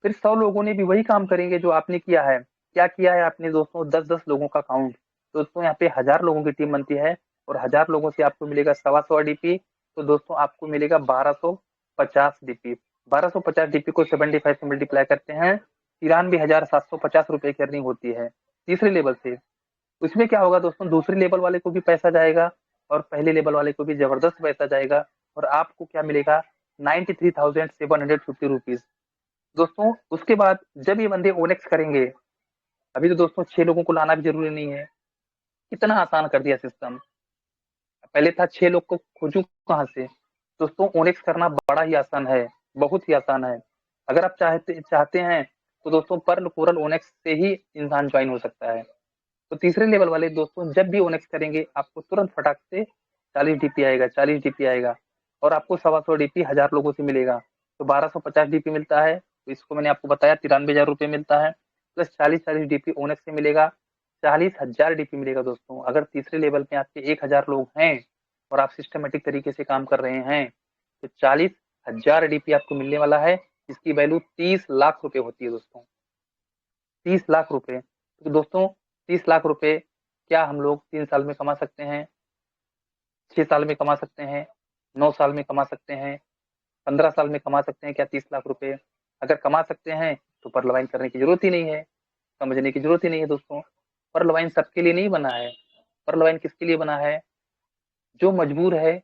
Speaker 1: फिर 100 लोगों ने भी वही काम करेंगे जो आपने किया है। क्या किया है आपने दोस्तों? 10-10 लोगों का काउंट। दोस्तों यहाँ पे 1000 लोगों की टीम बनती है और 1000 लोगों से आपको मिलेगा 125 डीपी। तो दोस्तों आपको मिलेगा 1250 डीपी। 1250 डीपी को 75 से मल्टीप्लाई करते हैं, 93,750 रुपए की अर्निंग होती है तीसरे लेवल से। उसमें क्या होगा दोस्तों, दूसरे लेवल वाले को भी पैसा जाएगा और पहले लेवल वाले को भी जबरदस्त पैसा जाएगा और आपको क्या मिलेगा, 93,750 रुपीज। दोस्तों उसके बाद जब ये बंदे ओनेक्स करेंगे, अभी तो दोस्तों 6 लोगों को लाना भी जरूरी नहीं है, कितना आसान कर दिया सिस्टम। पहले था 6 लोग को खोजूं कहाँ से। दोस्तों ओनेक्स करना बड़ा ही आसान है, बहुत ही आसान है। अगर आप चाहते हैं तो दोस्तों पर्ल कोरल ओनेक्स से ही इंसान ज्वाइन हो सकता है। तो तीसरे लेवल वाले दोस्तों जब भी ओनेक्स करेंगे आपको तुरंत फटाक से 40 डीपी आएगा, 40 डीपी आएगा और आपको 125 डीपी 1000 लोगों से मिलेगा। तो 1250 डीपी मिलता है, तो इसको मैंने आपको बताया 93,000 रुपये मिलता है, प्लस 40 डीपी ओनेक्स से मिलेगा, 40,000 डीपी मिलेगा। दोस्तों अगर तीसरे लेवल में आपके 1000 लोग हैं और आप सिस्टमेटिक तरीके से काम कर रहे हैं तो 40,000 डीपी आपको मिलने वाला है, जिसकी वैल्यू 30 लाख रुपए होती है दोस्तों, 30 लाख रुपए। तो दोस्तों 30 लाख रुपए क्या हम लोग 3 साल में कमा सकते हैं, 6 साल में कमा सकते हैं, 9 साल में कमा सकते हैं, 15 साल में कमा सकते हैं क्या 30 लाख रुपए? अगर कमा सकते हैं तो पर्ल वाइन करने की जरूरत ही नहीं है, समझने की जरूरत ही नहीं है दोस्तों। पर्ल वाइन सबके लिए नहीं बना है। पर्ल वाइन किसके लिए बना है? जो मजबूर है,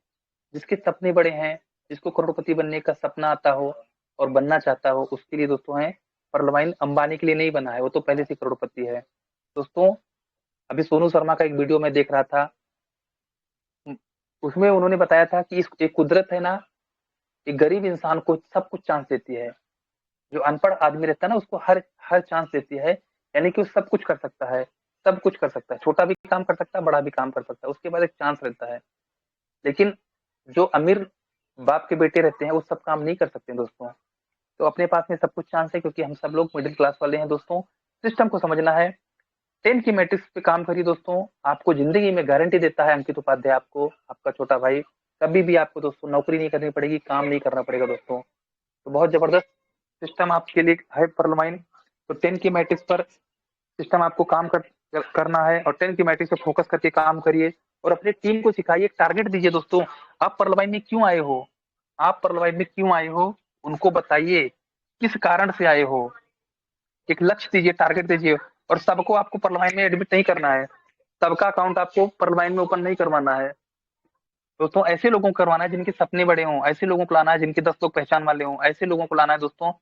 Speaker 1: जिसके सपने बड़े हैं, जिसको करोड़पति बनने का सपना आता हो और बनना चाहता हो, उसके लिए दोस्तों है पर्ल वाइन। अंबानी के लिए नहीं बना है, वो तो पहले से करोड़पति है। दोस्तों अभी सोनू शर्मा का एक वीडियो में देख रहा था, उसमें उन्होंने बताया था कि इस एक कुदरत है ना, एक गरीब इंसान को सब कुछ चांस देती है। जो अनपढ़ आदमी रहता है ना उसको हर हर चांस देती है, यानी कि वो सब कुछ कर सकता है, सब कुछ कर सकता है, छोटा भी काम कर सकता है, बड़ा भी काम कर सकता है, उसके बाद एक चांस रहता है। लेकिन जो अमीर बाप के बेटे रहते हैं वो सब काम नहीं कर सकते दोस्तों। तो अपने पास में सब कुछ चांस है, क्योंकि हम सब लोग मिडिल क्लास वाले हैं दोस्तों। सिस्टम को समझना है, 10 की मैट्रिक्स पे काम करिए दोस्तों, आपको जिंदगी में गारंटी देता है अंकित उपाध्याय, आपको आपका छोटा भाई, कभी भी आपको दोस्तों नौकरी नहीं करनी पड़ेगी, काम नहीं करना पड़ेगा दोस्तों। तो बहुत जबरदस्त सिस्टम आपके लिए है पर्लमाइन। तो 10 की मैट्रिक्स पर सिस्टम आपको करना है और 10 की मैट्रिक्स पे फोकस करके काम करिए और अपनी टीम को सिखाइए, टारगेट दीजिए दोस्तों। आप पर्लमाइन में क्यों आए हो, आप पर्लमाइन में क्यों आए हो, उनको बताइए किस कारण से आए हो। एक लक्ष्य दीजिए, टारगेट दीजिए। और सबको आपको पर्लमाइन में एडमिट नहीं करना है, सबका अकाउंट आपको पर्लमाइन में ओपन नहीं करवाना है दोस्तों। ऐसे लोगों को करवाना है जिनके सपने बड़े हों, ऐसे लोगों को लाना है जिनके 10 लोग पहचान वाले हों, ऐसे लोगों को लाना है दोस्तों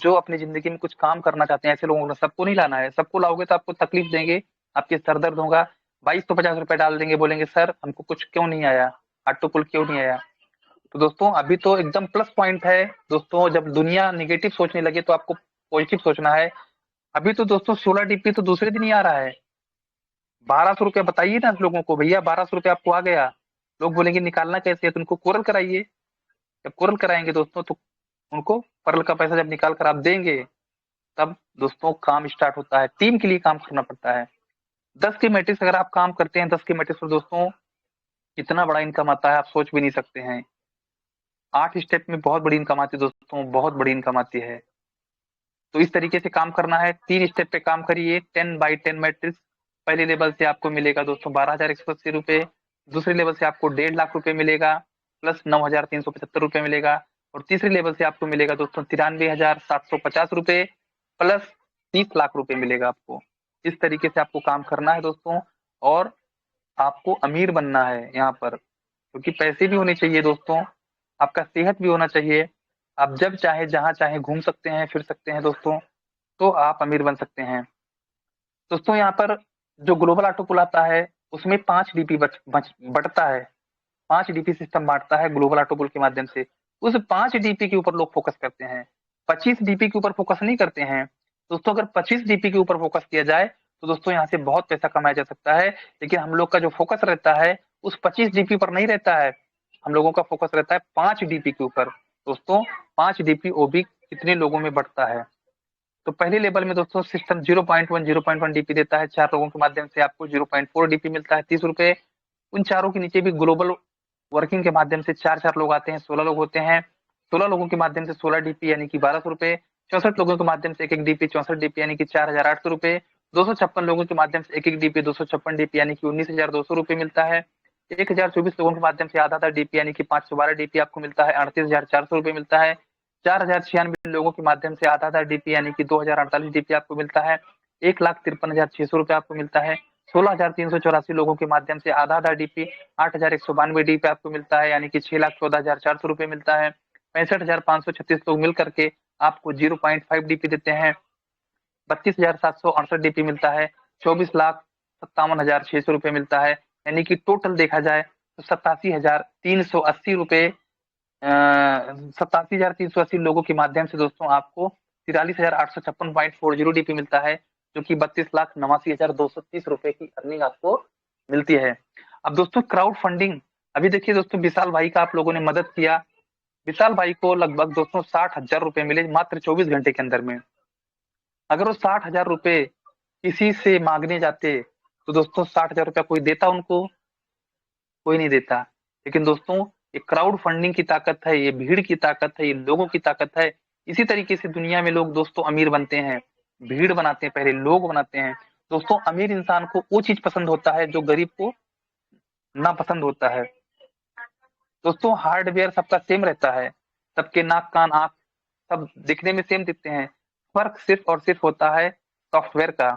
Speaker 1: जो अपनी जिंदगी में कुछ काम करना चाहते हैं। ऐसे लोगों को सबको नहीं लाना है, सबको लाओगे तो आपको तकलीफ देंगे, आपके सर दर्द होगा, 2250 रुपए डाल देंगे, बोलेंगे सर हमको कुछ क्यों नहीं आया, ऑटो पुल क्यों नहीं आया। तो दोस्तों अभी तो एकदम प्लस पॉइंट है दोस्तों, जब दुनिया निगेटिव सोचने लगे तो आपको पॉजिटिव सोचना है। अभी तो दोस्तों 16 डीपी तो दूसरे दिन ही आ रहा है, 1200 रुपया बताइए ना लोगों को, भैया 1200 रुपया आपको आ गया, लोग बोलेंगे निकालना कैसे है, तो उनको कोरल कराइए। जब कोरल कराएंगे दोस्तों तो उनको परल का पैसा जब निकाल कर आप देंगे, तब दोस्तों काम स्टार्ट होता है। टीम के लिए काम करना पड़ता है। 10 की मैट्रिक्स अगर आप काम करते हैं, 10 की मैट्रिक्स पर दोस्तों कितना बड़ा इनकम आता है आप सोच भी नहीं सकते हैं। 8 स्टेप में बहुत बड़ी इनकम आती है दोस्तों, बहुत बड़ी इनकम आती है। तो इस तरीके से काम करना है, 3 स्टेप पे काम करिए। 10/10 मैट्रिक्स पहले लेवल से आपको मिलेगा दोस्तों 12,180 रुपए, दूसरे लेवल से आपको 1.5 लाख रुपए मिलेगा, प्लस 9,375 रुपए मिलेगा, और तीसरे लेवल से आपको मिलेगा दोस्तों 93,750 रुपए, प्लस 30 लाख रुपए मिलेगा आपको। इस तरीके से आपको काम करना है दोस्तों, और आपको अमीर बनना है यहाँ पर, क्योंकि पैसे भी होने चाहिए दोस्तों, आपका सेहत भी होना चाहिए। आप जब चाहे जहां चाहे घूम सकते हैं, फिर सकते हैं दोस्तों, तो आप अमीर बन सकते हैं दोस्तों। यहाँ पर जो ग्लोबल ऑटो पुल आता है उसमें 5 डीपी बढ़ता है, 5 डीपी सिस्टम बांटता है ग्लोबल ऑटो पुल के माध्यम से। उस 5 डीपी के ऊपर लोग फोकस करते हैं, 25 डीपी के ऊपर फोकस नहीं करते हैं दोस्तों। अगर 25 डीपी के ऊपर फोकस किया जाए तो दोस्तों यहाँ से बहुत पैसा कमाया जा सकता है, लेकिन हम लोग का जो फोकस रहता है उस 25 डीपी पर नहीं रहता है, हम लोगों का फोकस रहता है 5 डीपी के ऊपर दोस्तों। 5 डीपी वो भी कितने लोगों में बढ़ता है। तो पहले लेवल में दोस्तों सिस्टम 0.1 डीपी देता है, 4 लोगों के माध्यम से आपको 0.4 डीपी मिलता है, 30 रुपए। उन चारों के नीचे भी ग्लोबल वर्किंग के माध्यम से 4 लोग आते हैं, 16 लोग होते हैं, 16 लोगों के माध्यम से 16 डीपी यानी कि 1200 रुपए, 64 लोगों के माध्यम से 1 डीपी 64 डीपी यानी कि 4,800 रुपए। 256 लोगों के माध्यम से 1 डीपी 256 डीपी यानी कि 19,200 रुपए मिलता है। 1024 लोगों के माध्यम से आधा डीपी यानी कि 512 डीपी आपको मिलता है, 38,400 रुपए मिलता है। 4,096 लोगों के माध्यम से आधा डीपी यानी कि 2,048 डीपी आपको मिलता है, 1,53,600 रुपए आपको मिलता है। 16,384 लोगों के माध्यम से आधा डीपी 8,192 डीपी आपको मिलता है यानी कि 6,14,400 रुपए मिलता है। 65,536 लोग मिल करके आपको 0.5 डीपी देते हैं, 32,768 डीपी मिलता है, 24,57,600 रुपए मिलता है। यानी कि टोटल देखा जाए तो 87,380 रुपए 87,380 लोगों के माध्यम से दोस्तों आपको 43,856.40 डीपी मिलता है, जो कि 32,89,230 रुपए की अर्निंग आपको मिलती है। अब दोस्तों क्राउड फंडिंग, अभी देखिए दोस्तों विशाल भाई का आप लोगों ने मदद किया। विशाल भाई को लगभग दोस्तों 60,000 रुपए मिले मात्र 24 घंटे के अंदर में। अगर वो 60,000 रुपए किसी से मांगने जाते तो दोस्तों 60,000 रुपया कोई देता उनको? कोई नहीं देता। लेकिन दोस्तों ये क्राउड फंडिंग की ताकत है, ये भीड़ की ताकत है, ये लोगों की ताकत है। इसी तरीके से दुनिया में लोग दोस्तों अमीर बनते हैं, भीड़ बनाते हैं, पहले लोग बनाते हैं। दोस्तों अमीर इंसान को वो चीज पसंद होता है जो गरीब को ना पसंद होता है। दोस्तों हार्डवेयर सबका सेम रहता है, सबके नाक कान आंख सब दिखने में सेम दिखते हैं, फर्क सिर्फ और सिर्फ होता है सॉफ्टवेयर का।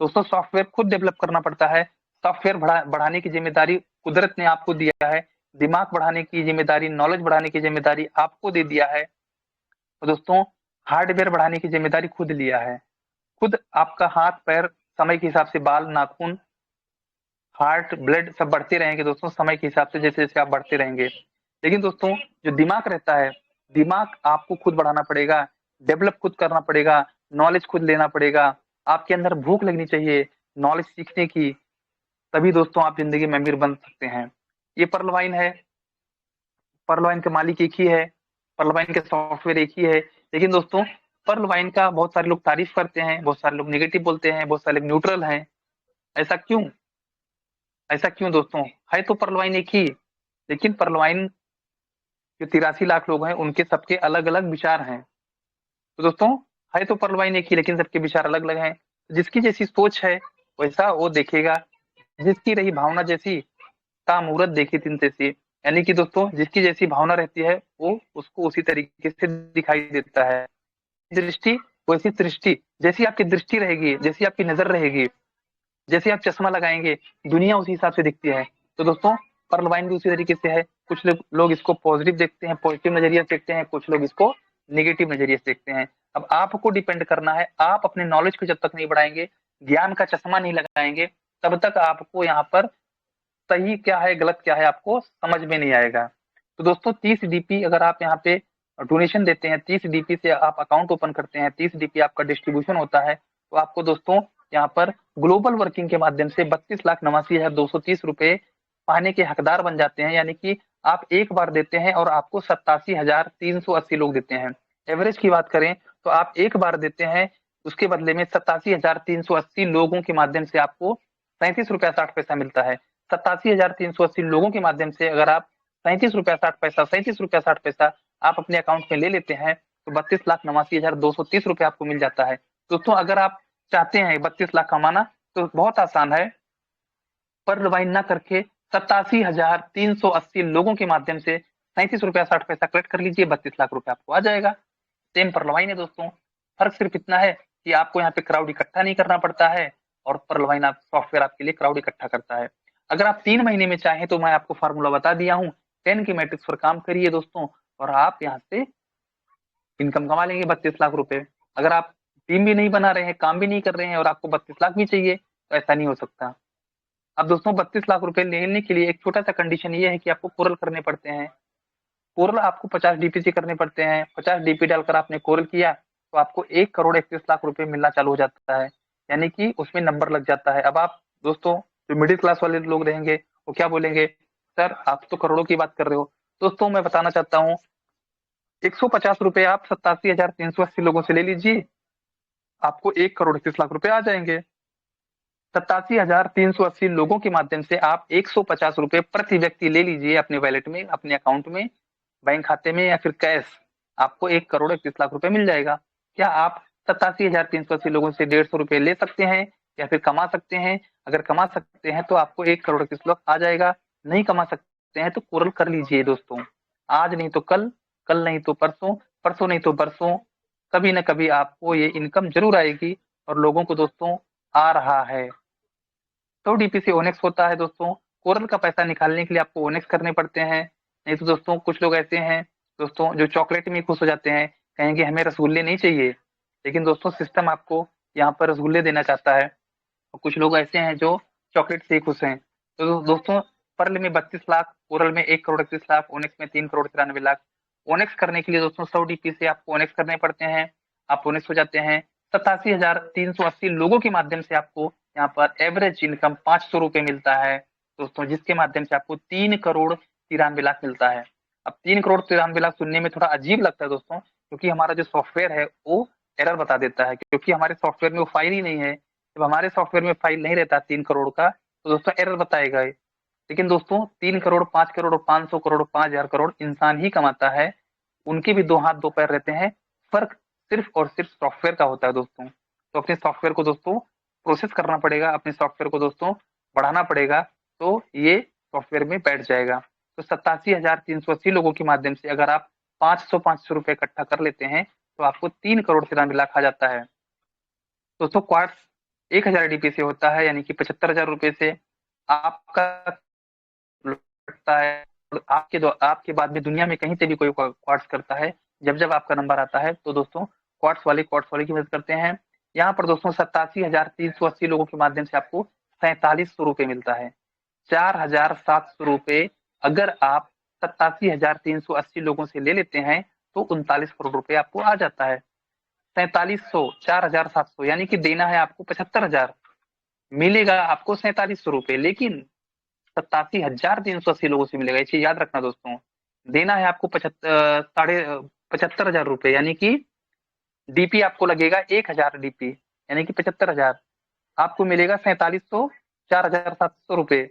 Speaker 1: दोस्तों सॉफ्टवेयर खुद डेवलप करना पड़ता है। सॉफ्टवेयर बढ़ाने की जिम्मेदारी कुदरत ने आपको दिया है, दिमाग बढ़ाने की जिम्मेदारी, नॉलेज बढ़ाने की जिम्मेदारी आपको दे दिया है। तो दोस्तों हार्डवेयर बढ़ाने की जिम्मेदारी खुद लिया है। खुद आपका हाथ पैर समय के हिसाब से बाल नाखून हार्ट ब्लड सब बढ़ते रहेंगे दोस्तों, समय के हिसाब से जैसे जैसे आप बढ़ते रहेंगे। लेकिन दोस्तों जो दिमाग रहता है, दिमाग आपको खुद बढ़ाना पड़ेगा, डेवलप खुद करना पड़ेगा, नॉलेज खुद लेना पड़ेगा। आपके अंदर भूख लगनी चाहिए नॉलेज सीखने की, तभी दोस्तों आप जिंदगी में अमीर बन सकते हैं। ये पर्ल वाइन है, पर्ल वाइन के मालिक एक ही है, पर्ल वाइन के सॉफ्टवेयर एक ही है। लेकिन दोस्तों पर्ल वाइन का बहुत सारे लोग तारीफ करते हैं, बहुत सारे लोग निगेटिव बोलते हैं, बहुत सारे लोग न्यूट्रल हैं। ऐसा क्यों? ऐसा क्यों दोस्तों? है तो पर्ल वाइन एक ही, लेकिन पर्ल वाइन जो 83 लाख लोग हैं उनके सबके अलग अलग विचार हैं। तो दोस्तों है तो पर्ल वाइन एक ही, लेकिन सबके विचार अलग अलग हैं। जिसकी जैसी सोच है वैसा वो देखेगा, जिसकी रही भावना जैसी ता मूरत देखी तिन तैसी। यानी कि दोस्तों जिसकी जैसी भावना रहती है वो उसको उसी तरीके से दिखाई देता है। दृष्टि वैसी सृष्टि, जैसी आपकी दृष्टि रहेगी, जैसी आपकी नजर रहेगी, जैसे आप चश्मा लगाएंगे दुनिया उसी हिसाब से दिखती है। तो दोस्तों पर्ल वाइन भी उसी तरीके से है। कुछ लोग इसको पॉजिटिव देखते हैं, पॉजिटिव नजरिया से देखते हैं, कुछ लोग इसको नेगेटिव नजरिए से देखते हैं। अब आपको डिपेंड करना है, आप अपने नॉलेज को जब तक नहीं बढ़ाएंगे, ज्ञान का चश्मा नहीं लगाएंगे, तब तक आपको यहाँ पर सही क्या है गलत क्या है आपको समझ में नहीं आएगा। तो दोस्तों 30 डीपी अगर आप यहाँ पे डोनेशन देते हैं, 30 डीपी से आप अकाउंट ओपन करते हैं, 30 डीपी आपका डिस्ट्रीब्यूशन होता है, तो आपको दोस्तों यहाँ पर ग्लोबल वर्किंग के माध्यम से 32,89,230 रुपए पाने के हकदार बन जाते हैं। यानी कि आप एक बार देते हैं और आपको 87,380 लोग देते हैं। एवरेज की बात करें तो आप एक बार देते हैं, उसके बदले में 87,380 लोगों के माध्यम से आपको 37 रुपया 60 पैसा मिलता है। 87,380 लोगों के माध्यम से अगर आप 37 रुपया 60 पैसा 37 रुपया 60 पैसा आप अपने अकाउंट में ले लेते हैं तो 32,89,230 रुपए आपको मिल जाता है। दोस्तों अगर आप चाहते हैं 32 लाख कमाना तो बहुत आसान है, पर्ल वाइन ना करके 87,380 लोगों के माध्यम से 37 रुपया 60 पैसा कलेक्ट कर लीजिए, 32 लाख रुपए आपको आ जाएगा। सेम पर्ल वाइन है दोस्तों, फर्क सिर्फ इतना है कि आपको यहाँ पे क्राउड इकट्ठा नहीं करना पड़ता है और पर्ल वाइन आप सॉफ्टवेयर आपके लिए क्राउड इकट्ठा करता है। अगर आप 3 महीने में चाहें तो मैं आपको फार्मूला बता दिया हूँ, 10 की मैट्रिक्स पर काम करिए दोस्तों और आप यहाँ से इनकम कमा लेंगे 32 लाख रुपए। अगर आप टीम भी नहीं बना रहे हैं, काम भी नहीं कर रहे हैं और आपको 32 लाख भी चाहिए तो ऐसा नहीं हो सकता। अब दोस्तों 32 लाख रुपए लेने के लिए एक छोटा सा कंडीशन ये है कि आपको कोरल करने पड़ते हैं। कोरल आपको 50 डीपी से करने पड़ते हैं। 50 डीपी डालकर आपने कोरल किया तो आपको 1,31,00,000 रुपए मिलना चालू हो जाता है, यानी कि उसमें नंबर लग जाता है। अब आप दोस्तों जो मिडिल क्लास वाले लोग रहेंगे वो क्या बोलेंगे, सर आप तो करोड़ों की बात कर रहे हो। दोस्तों मैं बताना चाहता हूँ 150 रुपए आप 87,380 लोगों से ले लीजिए, आपको 1,31,00,000 रुपए आ जाएंगे। 87,380 लोगों के माध्यम से आप 150 रुपए प्रति व्यक्ति ले लीजिए अपने वैलेट में, अपने अकाउंट में, बैंक खाते में या फिर कैश, आपको 1,31,00,000 रुपए मिल जाएगा। क्या आप 87,380 लोगों से 150 रुपए ले सकते हैं या फिर कमा सकते हैं? अगर कमा सकते हैं तो आपको 1 करोड़ किस वक्त आ जाएगा। नहीं कमा सकते हैं तो कोरल कर लीजिए दोस्तों। आज नहीं तो कल, कल नहीं तो परसों, परसों नहीं तो बरसों, कभी ना कभी आपको ये इनकम जरूर आएगी। और लोगों को दोस्तों आ रहा है। 100 DP से ओनेक्स होता है दोस्तों। कोरल का पैसा निकालने के लिए आपको ओनेक्स करने पड़ते हैं। नहीं तो दोस्तों कुछ लोग ऐसे हैं दोस्तों जो चॉकलेट में खुश हो जाते हैं, कहेंगे हमें रसगुल्ले नहीं चाहिए। लेकिन दोस्तों सिस्टम आपको यहाँ पर रसगुल्ले देना चाहता है। और कुछ लोग ऐसे हैं जो चॉकलेट से ही खुश हैं। तो दोस्तों पर्ल में 32 लाख, कोरल में 1 करोड़ 31 लाख, ओनेक्स में 3 करोड़ 93 लाख। ओनेक्स करने के लिए दोस्तों 100 DP से आपको ओनेक्स करने पड़ते हैं। आप ओनेक्स हो जाते हैं। 87,380 लोगों के माध्यम से आपको यहाँ पर एवरेज इनकम 500 रुपए मिलता है दोस्तों, जिसके माध्यम से आपको 3 करोड़ 93 लाख मिलता है। अब 3 करोड़ 93 लाख सुनने में थोड़ा अजीब लगता है दोस्तों, क्योंकि हमारा जो सॉफ्टवेयर है वो एरर बता देता है, क्योंकि हमारे सॉफ्टवेयर में वो फाइल ही नहीं है। जब हमारे सॉफ्टवेयर में फाइल नहीं रहता 3 करोड़ का, तो दोस्तों एरर बताएगा। लेकिन दोस्तों 3 करोड़ 5 करोड़ 500 करोड़ 5,000 करोड़ इंसान ही कमाता है। उनके भी 2 हाथ 2 पैर रहते हैं। फर्क सिर्फ और सिर्फ सॉफ्टवेयर का होता है दोस्तों। तो अपने सॉफ्टवेयर को दोस्तों प्रोसेस करना पड़ेगा, अपने सॉफ्टवेयर को दोस्तों बढ़ाना पड़ेगा, तो ये सॉफ्टवेयर में बैठ जाएगा। तो 87,380 लोगों के माध्यम से अगर आप 500 रुपए इकट्ठा कर लेते हैं तो आपको 3 करोड़ 93 लाख आ जाता है दोस्तों। क्वार्ट्स 1,000 DP से होता है, यानी कि 75,000 रुपए से आपका लगता है। और आपके बाद में दुनिया में कहीं से भी कोई क्वार्ट्स करता है, जब जब आपका नंबर आता है तो दोस्तों क्वार्ट्स वाले की मदद करते हैं। यहाँ पर दोस्तों 87,380 लोगों के माध्यम से आपको 4,700 रुपए मिलता है। 4,700 रुपए अगर आप 87,380 लोगों से ले लेते हैं तो 39 करोड़ रुपए आपको आ जाता है। 4,700, 4,700 यानी कि देना है आपको 75,000, मिलेगा आपको 4,700 रुपए, लेकिन 87,380 लोगों से मिलेगा। ये चीज याद रखना दोस्तों। देना है आपको 75,000 रुपए, यानी कि डीपी आपको लगेगा 1,000 DP, यानी कि 75,000। आपको मिलेगा 4,700, 4,700 रुपए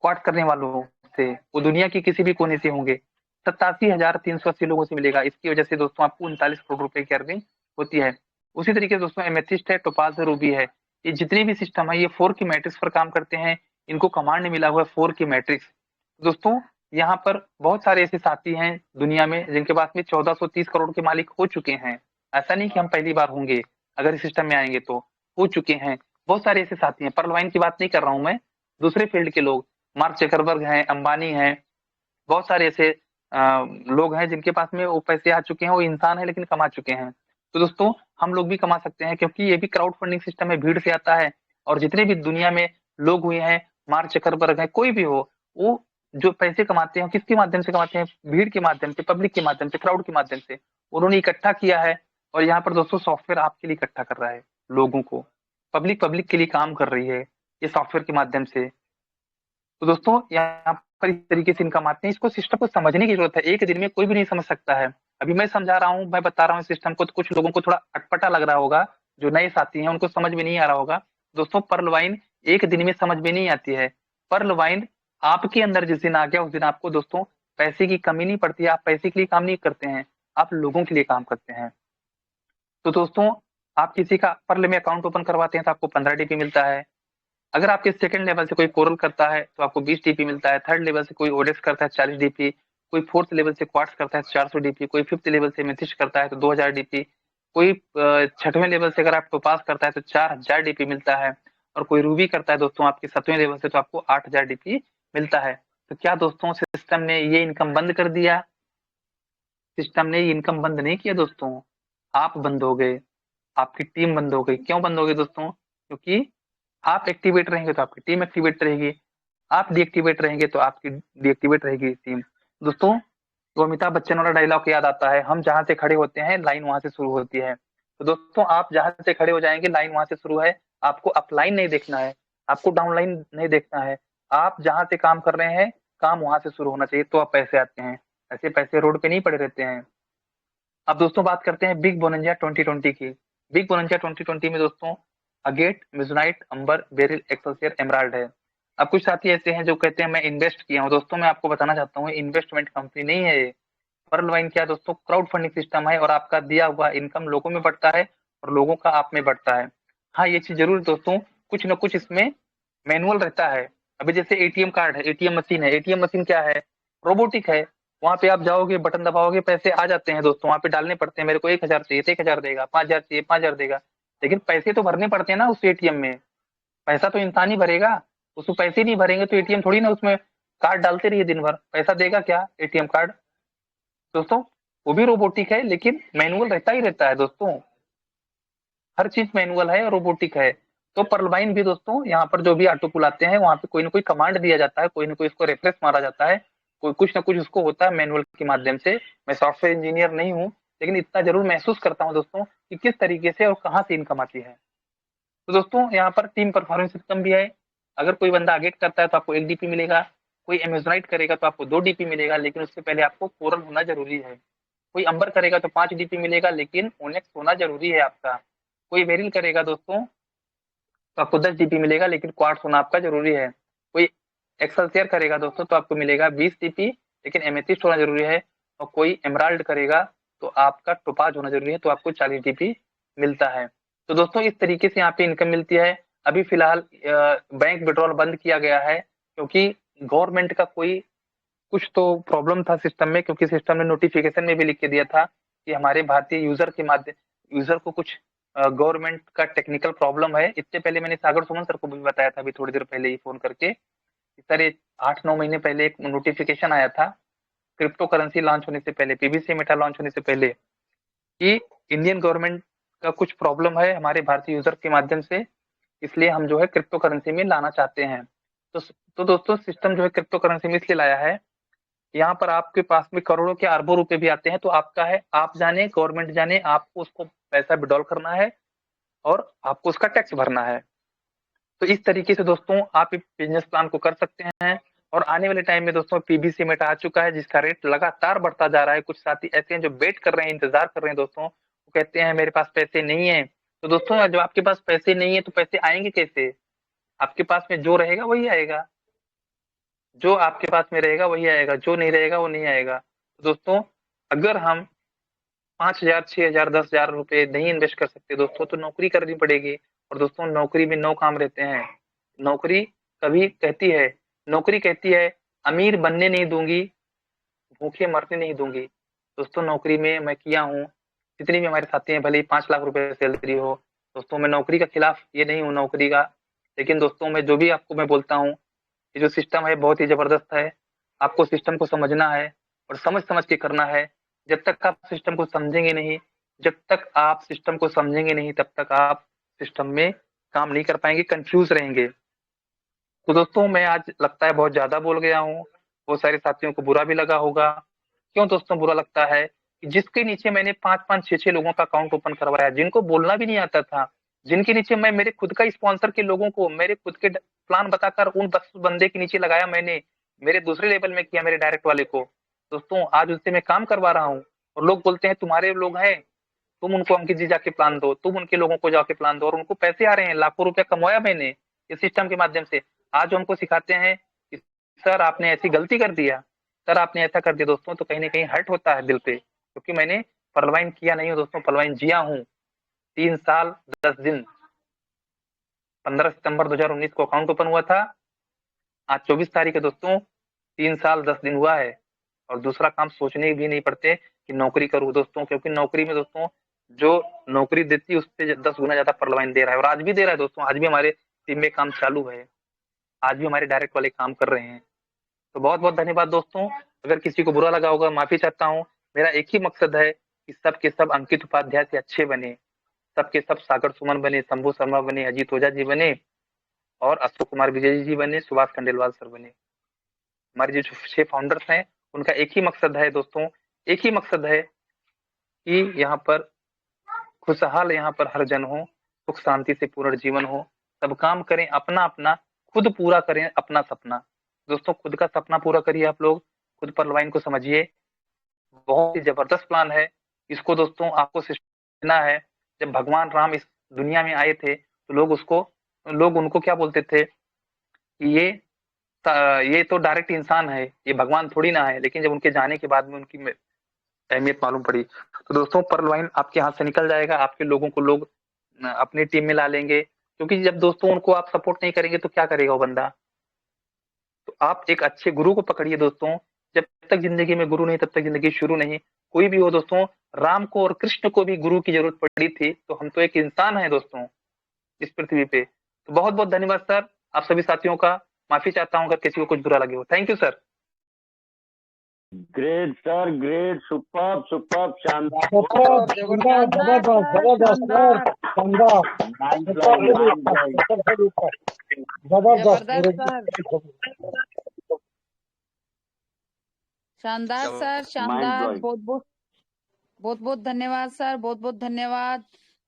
Speaker 1: क्वाट करने वालों से, वो दुनिया की किसी भी कोने से होंगे। 87,380 लोगों से मिलेगा। इसकी वजह से दोस्तों आपको 39 करोड़ रुपए की अर्निंग होती है। उसी तरीके से दोस्तों एमेथिस्ट है, टोपाज है, रूबी है, ये जितने भी सिस्टम है ये 4 की मैट्रिक्स पर काम करते हैं। इनको कमांड मिला हुआ है 4 की मैट्रिक्स। दोस्तों यहाँ पर बहुत सारे ऐसे साथी हैं दुनिया में जिनके पास में 1430 करोड़ के मालिक हो चुके हैं। ऐसा नहीं कि हम पहली बार होंगे, अगर इस सिस्टम में आएंगे तो हो चुके हैं। बहुत सारे ऐसे साथी हैं, पर्ल वाइन की बात नहीं कर रहा हूं मैं, दूसरे फील्ड के लोग, मार्क जकरबर्ग हैं, अंबानी हैं, बहुत सारे ऐसे लोग हैं जिनके पास में वो पैसे आ चुके हैं, वो इंसान है लेकिन कमा चुके हैं। तो दोस्तों हम लोग भी कमा सकते हैं, क्योंकि ये भी क्राउड फंडिंग सिस्टम है, भीड़ से आता है। और जितने भी दुनिया में लोग हुए हैं, मार्क जकरबर्ग है, कोई भी हो, वो जो पैसे कमाते हैं किसके माध्यम से कमाते हैं? भीड़ के माध्यम से, पब्लिक के माध्यम से, क्राउड के माध्यम से उन्होंने इकट्ठा किया है। और यहाँ पर दोस्तों सॉफ्टवेयर आपके लिए इकट्ठा कर रहा है लोगों को, पब्लिक पब्लिक के लिए काम कर रही है ये सॉफ्टवेयर के माध्यम से। तो दोस्तों यहाँ पर इस तरीके से इनकम आते हैं। इसको सिस्टम को समझने की जरूरत है, एक दिन में कोई भी नहीं समझ सकता है। अभी मैं समझा रहा हूँ, मैं बता रहा हूँ सिस्टम को, तो कुछ लोगों को थोड़ा अटपटा लग रहा होगा, जो नए साथी हैं उनको समझ में नहीं आ रहा होगा। दोस्तों पर्ल वाइन एक दिन में समझ में नहीं आती है। पर्ल वाइन आपके अंदर जिस दिन आ गया उस दिन आपको दोस्तों पैसे की कमी नहीं पड़ती है। आप पैसे के लिए काम नहीं करते हैं, आप लोगों के लिए काम करते हैं। तो दोस्तों आप किसी का पर्ल में अकाउंट ओपन करवाते हैं तो आपको 15 DP मिलता है। अगर आपके सेकंड लेवल से कोई कोरल करता है तो आपको 20 DP मिलता है। थर्ड लेवल से कोई ओडेक्स करता है 40 DP, कोई फोर्थ लेवल से क्वार्ट्स करता है 400 DP, कोई फिफ्थ लेवल से मेथिस्ट करता है तो 2,000 DP, कोई छठवें लेवल से अगर आप टोपास करता है तो 4,000 DP मिलता है। और कोई रूबी करता है दोस्तों आपके 7वें लेवल से तो आपको 8,000 DP मिलता है। तो क्या दोस्तों सिस्टम ने ये इनकम बंद कर दिया? सिस्टम ने ये इनकम बंद नहीं किया दोस्तों, आप बंद हो गए, आपकी टीम बंद हो गई। क्यों बंद हो गई दोस्तों? क्योंकि आप एक्टिवेट रहेंगे तो आपकी टीम एक्टिवेट रहेगी, आप डीएक्टिवेट रहेंगे तो आपकी डीएक्टिवेट रहेगी टीम। दोस्तों तो अमिताभ बच्चन वाला डायलॉग याद आता है, हम जहां से खड़े होते हैं लाइन वहां से शुरू होती है। तो दोस्तों आप जहां से खड़े हो जाएंगे लाइन वहां से शुरू है। आपको अपलाइन नहीं देखना है, आपको डाउनलाइन नहीं देखना है। आप जहां से काम कर रहे हैं काम वहां से शुरू होना चाहिए, तो आप पैसे आते हैं। ऐसे पैसे रोड पे नहीं पड़े रहते हैं। अब दोस्तों बात करते हैं बिग बोनंजा 2020 की। बिग बोनंजा 2020 में दोस्तों अगेट, मिजुनाइट, अंबर, बेरिल, एक्सेलसियर, एमराल्ड है। अब कुछ साथी ऐसे हैं जो कहते हैं मैं इन्वेस्ट किया हूं। दोस्तों मैं आपको बताना चाहता हूँ इन्वेस्टमेंट कंपनी नहीं है ये पर्लवाइन क्या है दोस्तों, क्राउड फंडिंग सिस्टम है और आपका दिया हुआ इनकम लोगों में बढ़ता है और लोगों का आप में बढ़ता है। हाँ, ये चीज जरूर दोस्तों, कुछ ना कुछ इसमें मैनुअल रहता है। अभी जैसे एटीएम कार्ड है, एटीएम मशीन है, एटीएम मशीन क्या है, रोबोटिक है। वहां पे आप जाओगे, बटन दबाओगे, पैसे आ जाते हैं दोस्तों, वहां पे डालने पड़ते हैं, मेरे को 1,000 चाहिए तो 1,000 देगा, 5,000 चाहिए 5,000 देगा। लेकिन पैसे तो भरने पड़ते हैं ना उस एटीएम में, पैसा तो इंसान ही भरेगा। उसमें पैसे नहीं भरेंगे तो एटीएम थोड़ी ना, उसमें कार्ड डालते रहिए दिन भर, पैसा देगा क्या एटीएम कार्ड दोस्तों। वो भी रोबोटिक है लेकिन मैनुअल रहता ही रहता है दोस्तों, हर चीज मैनुअल है और रोबोटिक है। तो पर्लबाइन भी दोस्तों, यहाँ पर जो भी ऑटो पुल आते हैं वहां पे कोई ना कोई कमांड दिया जाता है, कोई ना कोई इसको रेफरेंस मारा जाता है, कोई कुछ ना कुछ उसको होता है मैनुअल के माध्यम से। मैं सॉफ्टवेयर इंजीनियर नहीं हूँ, लेकिन इतना जरूर महसूस करता हूँ दोस्तों कि किस तरीके से और कहाँ से इनकम आती है। तो दोस्तों यहाँ पर टीम परफॉर्मेंस सिस्टम भी है। अगर कोई बंदा अगेट करता है तो आपको 1 डीपी मिलेगा, कोई एमेजोनाइट करेगा तो आपको 2 डीपी मिलेगा, लेकिन उससे पहले आपको कोरल होना जरूरी है। कोई अंबर करेगा तो 5 डीपी मिलेगा, लेकिन ओनेक्स होना जरूरी है आपका। कोई वेरिल करेगा दोस्तों तो आपको 10 डीपी मिलेगा, लेकिन क्वार्ट्स होना आपका जरूरी है। कोई एक्सेलसियर करेगा दोस्तों तो आपको मिलेगा 20 डीपी, लेकिन एमेथिस्ट होना जरूरी है। और कोई एमराल्ड करेगा तो आपका टोपाज होना जरूरी है, तो आपको 40 डीपी मिलता है। तो दोस्तों इस तरीके से यहाँ पे इनकम मिलती है। अभी फिलहाल बैंक विड्रॉल बंद किया गया है, क्योंकि गवर्नमेंट का कोई कुछ तो प्रॉब्लम था सिस्टम में, क्योंकि सिस्टम ने नोटिफिकेशन में भी लिख के दिया था कि हमारे भारतीय यूजर के माध्यम, यूजर को कुछ गवर्नमेंट का टेक्निकल प्रॉब्लम है। इससे पहले मैंने सागर सुमन सर को भी बताया था अभी थोड़ी देर पहले ही फोन करके, सर ये 8-9 महीने पहले एक नोटिफिकेशन आया था क्रिप्टो करेंसी लॉन्च होने से पहले, पीबीसी मेटा लॉन्च होने से पहले, कि इंडियन गवर्नमेंट का कुछ प्रॉब्लम है हमारे भारतीय यूजर के माध्यम से, इसलिए हम जो है क्रिप्टो करेंसी में लाना चाहते हैं। तो दोस्तों सिस्टम जो है क्रिप्टो करेंसी में इसलिए लाया है, यहाँ पर आपके पास में करोड़ों के अरबों रुपए भी आते हैं तो आपका है, आप जाने गवर्नमेंट जाने, आपको उसको पैसा विड्रॉल करना है और आपको उसका टैक्स भरना है। तो इस तरीके से दोस्तों आप बिजनेस प्लान को कर सकते हैं। और आने वाले टाइम में दोस्तों पीबीसी मेटा आ चुका है, जिसका रेट लगातार बढ़ता जा रहा है। कुछ साथी ऐसे हैं जो वेट कर रहे हैं, इंतजार कर रहे हैं दोस्तों, वो कहते हैं मेरे पास पैसे नहीं है। तो दोस्तों जब आपके पास पैसे नहीं है तो पैसे आएंगे कैसे? आपके पास में जो रहेगा वही आएगा, जो आपके पास में रहेगा वही आएगा, जो नहीं रहेगा वो नहीं आएगा। तो दोस्तों अगर हम 5,000, 6,000, 10,000 रुपए नहीं इन्वेस्ट कर सकते दोस्तों, तो नौकरी करनी पड़ेगी। और दोस्तों नौकरी में 9 काम रहते हैं। नौकरी कभी कहती है, नौकरी कहती है अमीर बनने नहीं दूंगी, भूखे मरने नहीं दूंगी। दोस्तों नौकरी में मैं किया हूँ, जितनी भी हमारे साथी हैं, भले ही 5 लाख रुपए सैलरी हो, दोस्तों मैं नौकरी का खिलाफ ये नहीं हूँ नौकरी का, लेकिन दोस्तों मैं जो भी आपको मैं बोलता हूँ, ये जो सिस्टम है बहुत ही जबरदस्त है। आपको सिस्टम को समझना है और समझ समझ के करना है। जब तक आप सिस्टम को समझेंगे नहीं, जब तक आप सिस्टम को समझेंगे नहीं, तब तक आप सिस्टम में काम नहीं कर पाएंगे, कंफ्यूज रहेंगे। तो दोस्तों मैं आज लगता है बहुत ज्यादा बोल गया हूँ, बहुत सारे साथियों को बुरा भी लगा होगा। क्यों दोस्तों बुरा लगता है? कि जिसके नीचे मैंने 5-5, 6-6 लोगों का अकाउंट ओपन करवाया, जिनको बोलना भी नहीं आता था, जिनके नीचे मैं मेरे खुद का स्पॉन्सर के लोगों को मेरे खुद के प्लान बताकर उन 10 बंदे के नीचे लगाया मैंने, मेरे दूसरे लेवल में किया मेरे डायरेक्ट वाले को। दोस्तों आज उससे मैं काम करवा रहा हूँ और लोग बोलते हैं तुम्हारे लोग हैं, तुम उनको अंकित जी जाके प्लान दो, तुम उनके लोगों को जाके प्लान दो, और उनको पैसे आ रहे हैं, लाखों रुपया कमाया मैंने इस सिस्टम के माध्यम से। आज वो हमको सिखाते हैं कि सर आपने ऐसी गलती कर दिया, सर आपने ऐसा कर दिया दोस्तों, तो कहीं ना कहीं हर्ट होता है दिल पे, क्योंकि मैंने पर्लवाइन किया नहीं हूँ दोस्तों, पर्लवाइन जिया हूँ। 3 साल 10 दिन, 15 सितंबर 2019 को अकाउंट ओपन हुआ था, आज 24 तारीख है दोस्तों, 3 साल 10 दिन हुआ है। और दूसरा काम सोचने भी नहीं पड़ते कि नौकरी करूँ दोस्तों, क्योंकि नौकरी में दोस्तों जो नौकरी देती है उससे 10 गुना ज्यादा पर्लवाइन दे रहा है, और आज भी दे रहा है दोस्तों। आज भी हमारे टीम में काम चालू है, आज भी हमारे डायरेक्ट वाले काम कर रहे हैं। तो बहुत बहुत धन्यवाद दोस्तों। अगर किसी को बुरा लगा होगा माफी चाहता हूँ। मेरा एक ही मकसद है कि सब के सब अंकित उपाध्याय से अच्छे बने, सबके सब सागर सुमन बने, शंभू शर्मा बने, अजीत ओझा जी बने, और अशोक कुमार विजय जी बने, सुभाष खंडेलवाल सर बने। हमारे जो 6 फाउंडर्स हैं उनका एक ही मकसद है दोस्तों, एक ही मकसद है कि यहाँ पर खुशहाल, यहाँ पर हर जन हो, सुख शांति से पूर्ण जीवन हो, सब काम करें अपना अपना, खुद पूरा करें अपना सपना। दोस्तों खुद का सपना पूरा करिए आप लोग, खुद पर लाइन को समझिए, बहुत ही जबरदस्त प्लान है। इसको दोस्तों आपको समझना है। जब भगवान राम इस दुनिया में आए थे तो लोग उनको क्या बोलते थे कि ये तो डायरेक्ट इंसान है, ये भगवान थोड़ी ना है। लेकिन जब उनके जाने के बाद में उनकी अहमियत मालूम पड़ी। तो दोस्तों पर्ल वाइन आपके हाथ से निकल जाएगा, आपके लोगों को लोग अपनी टीम में ला लेंगे, क्योंकि जब दोस्तों उनको आप सपोर्ट नहीं करेंगे तो क्या करेगा वो बंदा। तो आप एक अच्छे गुरु को पकड़िए दोस्तों। जब तक जिंदगी में गुरु नहीं तब तक जिंदगी शुरू नहीं। कोई भी हो दोस्तों, राम को और कृष्ण को भी गुरु की जरूरत पड़ी थी, तो हम तो एक इंसान है दोस्तों इस पृथ्वी पे। तो बहुत बहुत धन्यवाद सर आप सभी साथियों का। माफी चाहता हूँ अगर किसी को कुछ बुरा लगे हो। Thank you sir.
Speaker 2: Great sir, great, superb superb, शानदार,
Speaker 3: सुपर, शानदार, जबरदस्त, जबरदस्त सर, शानदार,
Speaker 2: माइंड
Speaker 3: सुपर
Speaker 2: ब्लोइंग,
Speaker 3: से भी
Speaker 2: माइंड
Speaker 3: ऊपर,
Speaker 2: ब्लोइंग।
Speaker 3: सुपर से भी ऊपर, जबरदस्त मेरे
Speaker 4: जबरदस्त सर, शानदार सर,
Speaker 2: माइंड
Speaker 4: शानदार।
Speaker 2: ब्लोइंग।
Speaker 4: बहुत बहुत धन्यवाद सर, बहुत बहुत धन्यवाद।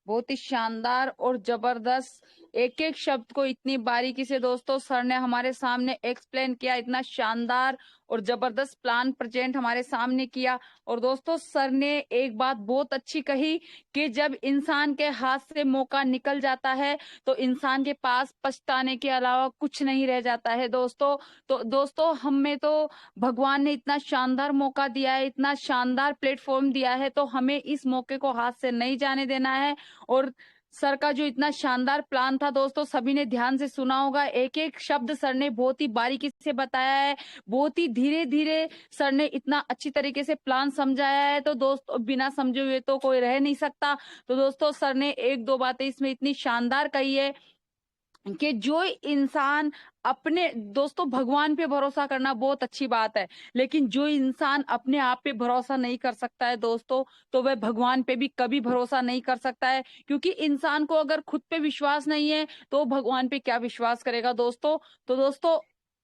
Speaker 4: बहुत ही शानदार और जबरदस्त एक एक शब्द को इतनी बारीकी से दोस्तों सर ने हमारे सामने एक्सप्लेन किया, इतना शानदार और जबरदस्त प्लान प्रेजेंट हमारे सामने किया। और दोस्तों सर ने एक बात बहुत अच्छी कही कि जब इंसान के हाथ से मौका निकल जाता है तो इंसान के पास पछताने के अलावा कुछ नहीं रह जाता है दोस्तों। तो दोस्तों हमें तो भगवान ने इतना शानदार मौका दिया है, इतना शानदार प्लेटफॉर्म दिया है, तो हमें इस मौके को हाथ से नहीं जाने देना है। और सर का जो इतना शानदार प्लान था दोस्तों सभी ने ध्यान से सुना होगा, एक एक शब्द सर ने बहुत ही बारीकी से बताया है, बहुत ही धीरे धीरे सर ने इतना अच्छी तरीके से प्लान समझाया है। तो दोस्तों बिना समझे हुए तो कोई रह नहीं सकता। तो दोस्तों सर ने एक दो बातें इसमें इतनी शानदार कही है कि जो इंसान अपने दोस्तों भगवान पे भरोसा करना बहुत अच्छी बात है, लेकिन जो इंसान अपने आप पे भरोसा नहीं कर सकता है दोस्तों तो वह भगवान पे भी कभी भरोसा नहीं कर सकता है, क्योंकि इंसान को अगर खुद पे विश्वास नहीं है तो भगवान पे क्या विश्वास करेगा दोस्तों। तो दोस्तों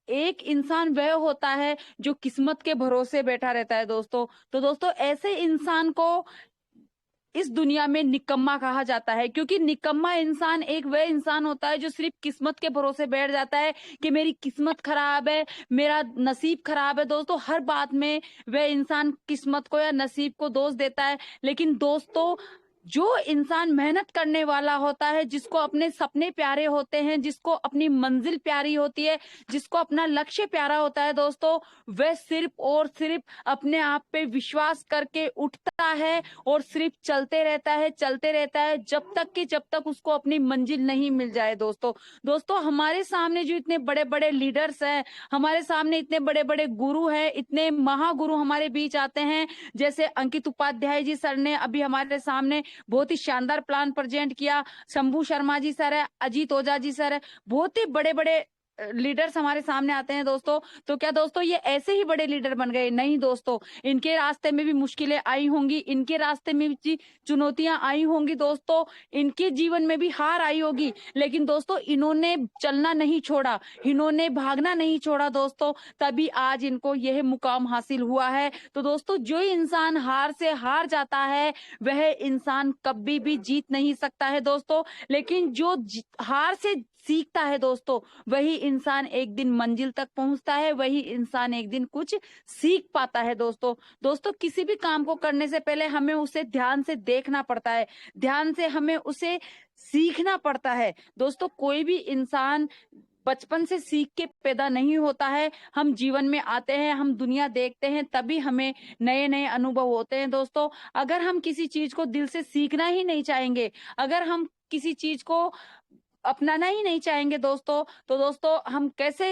Speaker 4: एक इंसान वह होता है जो किस्मत के भरोसे बैठा रहता है दोस्तों। तो दोस्तों ऐसे इंसान को इस दुनिया में निकम्मा कहा जाता है, क्योंकि निकम्मा इंसान एक वह इंसान होता है जो सिर्फ किस्मत के भरोसे बैठ जाता है कि मेरी किस्मत खराब है, मेरा नसीब खराब है। दोस्तों हर बात में वह इंसान किस्मत को या नसीब को दोष देता है, लेकिन दोस्तों जो इंसान मेहनत करने वाला होता है, जिसको अपने सपने प्यारे होते हैं, जिसको अपनी मंजिल प्यारी होती है, जिसको अपना लक्ष्य प्यारा होता है दोस्तों, वह सिर्फ और सिर्फ अपने आप पे विश्वास करके उठता है और सिर्फ चलते रहता है जब तक उसको अपनी मंजिल नहीं मिल जाए दोस्तों। दोस्तों हमारे सामने जो इतने बड़े बड़े लीडर्स हैं, हमारे सामने इतने बड़े बड़े गुरु हैं, इतने महागुरु हमारे बीच आते हैं, जैसे अंकित उपाध्याय जी सर ने अभी हमारे सामने बहुत ही शानदार प्लान प्रेजेंट किया, शंभू शर्मा जी सर है, अजीत ओझा जी सर है, बहुत ही बड़े बड़े लीडर्स हमारे सामने आते हैं दोस्तों। तो क्या दोस्तों ये ऐसे ही बड़े लीडर बन गए? नहीं दोस्तों, इनके रास्ते में भी मुश्किलें आई होंगी, इनके रास्ते में भी चुनौतियां आई होंगी दोस्तों, इनके जीवन में भी हार आई होगी, लेकिन दोस्तों इन्होंने चलना नहीं छोड़ा, इन्होंने भागना नहीं छोड़ा दोस्तों, तभी आज इनको यह मुकाम हासिल हुआ है। तो दोस्तों जो इंसान हार से हार जाता है वह इंसान कभी भी जीत नहीं सकता है दोस्तों, लेकिन जो हार से सीखता है दोस्तों वही इंसान एक दिन मंजिल तक पहुंचता है, वही इंसान एक दिन कुछ सीख पाता है दोस्तों। दोस्तों किसी भी काम को करने से पहले हमें उसे ध्यान से देखना पड़ता है, ध्यान से हमें उसे सीखना पड़ता है दोस्तों। कोई भी इंसान बचपन से सीख के पैदा नहीं होता है, हम जीवन में आते हैं, हम दुनिया देखते हैं, तभी हमें नए नए अनुभव होते हैं दोस्तों। अगर हम किसी चीज को दिल से सीखना ही नहीं चाहेंगे, अगर हम किसी चीज को अपनाना ही नहीं चाहेंगे दोस्तों, तो दोस्तों हम कैसे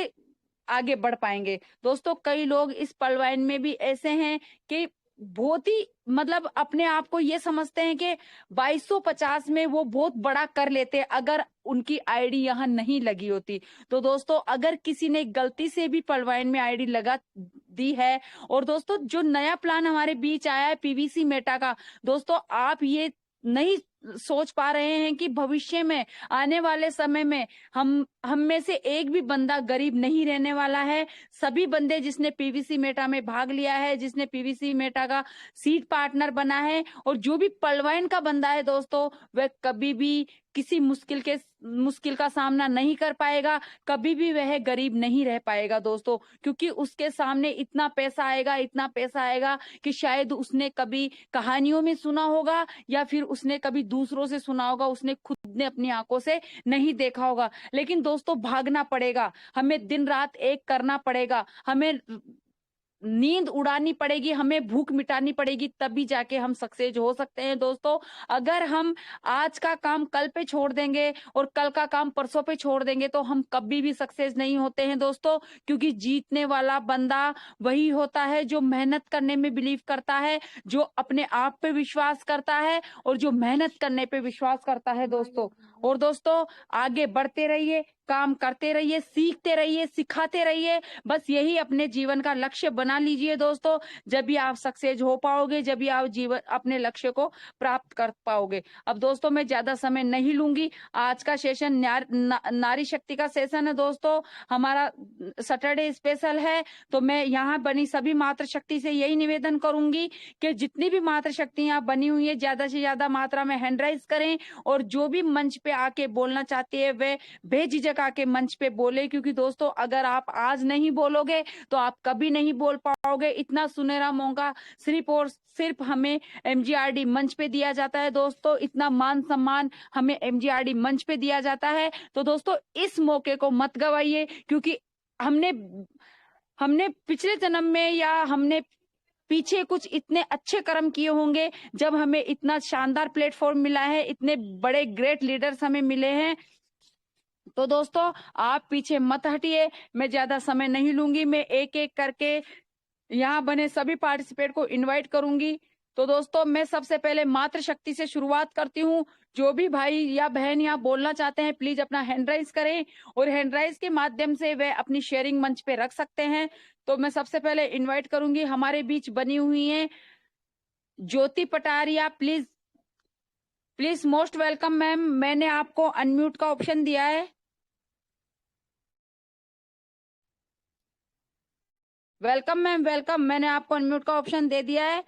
Speaker 4: आगे बढ़ पाएंगे। दोस्तों कई लोग इस पलवाइन में भी ऐसे हैं कि बहुत ही मतलब अपने आप को ये समझते हैं कि 2250 में वो बहुत बड़ा कर लेते अगर उनकी आईडी यहाँ नहीं लगी होती। तो दोस्तों अगर किसी ने गलती से भी पलवाइन में आईडी लगा दी है, और दोस्तों जो नया प्लान हमारे बीच आया है पीवीसी मेटा का, दोस्तों आप ये नहीं सोच पा रहे हैं कि भविष्य में आने वाले समय में हम में से एक भी बंदा गरीब नहीं रहने वाला है। सभी बंदे जिसने पीवीसी मेटा में भाग लिया है, जिसने पीवीसी मेटा का सीट पार्टनर बना है, और जो भी पलवाइन का बंदा है दोस्तों वह कभी भी किसी मुश्किल का सामना नहीं कर पाएगा, कभी भी वह गरीब नहीं रह पाएगा दोस्तों, क्योंकि उसके सामने इतना पैसा आएगा कि शायद उसने कभी कहानियों में सुना होगा या फिर उसने कभी दूसरों से सुना होगा, उसने खुद ने अपनी आंखों से नहीं देखा होगा। लेकिन दोस्तों भागना पड़ेगा, हमें दिन रात एक करना पड़ेगा, हमें नींद उड़ानी पड़ेगी, हमें भूख मिटानी पड़ेगी, तभी जाके हम सक्सेस हो सकते हैं दोस्तों। अगर हम आज का काम कल पे छोड़ देंगे और कल का काम परसों पे छोड़ देंगे तो हम कभी भी सक्सेस नहीं होते हैं दोस्तों, क्योंकि जीतने वाला बंदा वही होता है जो मेहनत करने में बिलीव करता है, जो अपने आप पे विश्वास करता है और जो मेहनत करने पे विश्वास करता है दोस्तों। और दोस्तों आगे बढ़ते रहिए, काम करते रहिए, सीखते रहिए, सिखाते रहिए, बस यही अपने जीवन का लक्ष्य बना लीजिए दोस्तों। जब भी आप सक्सेस हो पाओगे, जब भी आप जीवन अपने लक्ष्य को प्राप्त कर पाओगे। अब दोस्तों मैं ज्यादा समय नहीं लूंगी, आज का सेशन नारी शक्ति का सेशन है दोस्तों, हमारा सैटरडे स्पेशल है। तो मैं यहाँ बनी सभी मातृशक्ति से यही निवेदन करूंगी कि जितनी भी मातृशक्तियां बनी हुई है ज्यादा से ज्यादा मात्रा में हैंड राइज करें, और जो भी मंच पे आके बोलना चाहती है वे बेझिझक आके मंच पे बोले, क्योंकि दोस्तों अगर आप आज नहीं बोलोगे तो आप कभी नहीं बोल पाओगे। इतना सुनहरा मौका सिर्फ और सिर्फ हमें एमजीआरडी मंच पे दिया जाता है दोस्तों, इतना मान सम्मान हमें एमजीआरडी मंच पे दिया जाता है। तो दोस्तों इस मौके को मत गवाइए, क्योंकि हमने पिछले जन्म में या हमने पीछे कुछ इतने अच्छे कर्म किए होंगे जब हमें इतना शानदार प्लेटफॉर्म मिला है, इतने बड़े ग्रेट लीडर्स हमें मिले हैं। तो दोस्तों आप पीछे मत हटिए, मैं ज्यादा समय नहीं लूंगी, मैं एक एक करके यहाँ बने सभी पार्टिसिपेट को इनवाइट करूंगी। तो दोस्तों मैं सबसे पहले मातृशक्ति से शुरुआत करती हूँ। जो भी भाई या बहन यहाँ बोलना चाहते हैं प्लीज अपना हैंड राइज करें, और हैंड राइज के माध्यम से वे अपनी शेयरिंग मंच पे रख सकते हैं। तो मैं सबसे पहले इनवाइट करूंगी, हमारे बीच बनी हुई है Jyoti Pataria, please please most welcome ma'am, मैंने आपको अनम्यूट का ऑप्शन दिया है। वेलकम मैम, वेलकम, मैंने आपको अनम्यूट का ऑप्शन दे दिया है,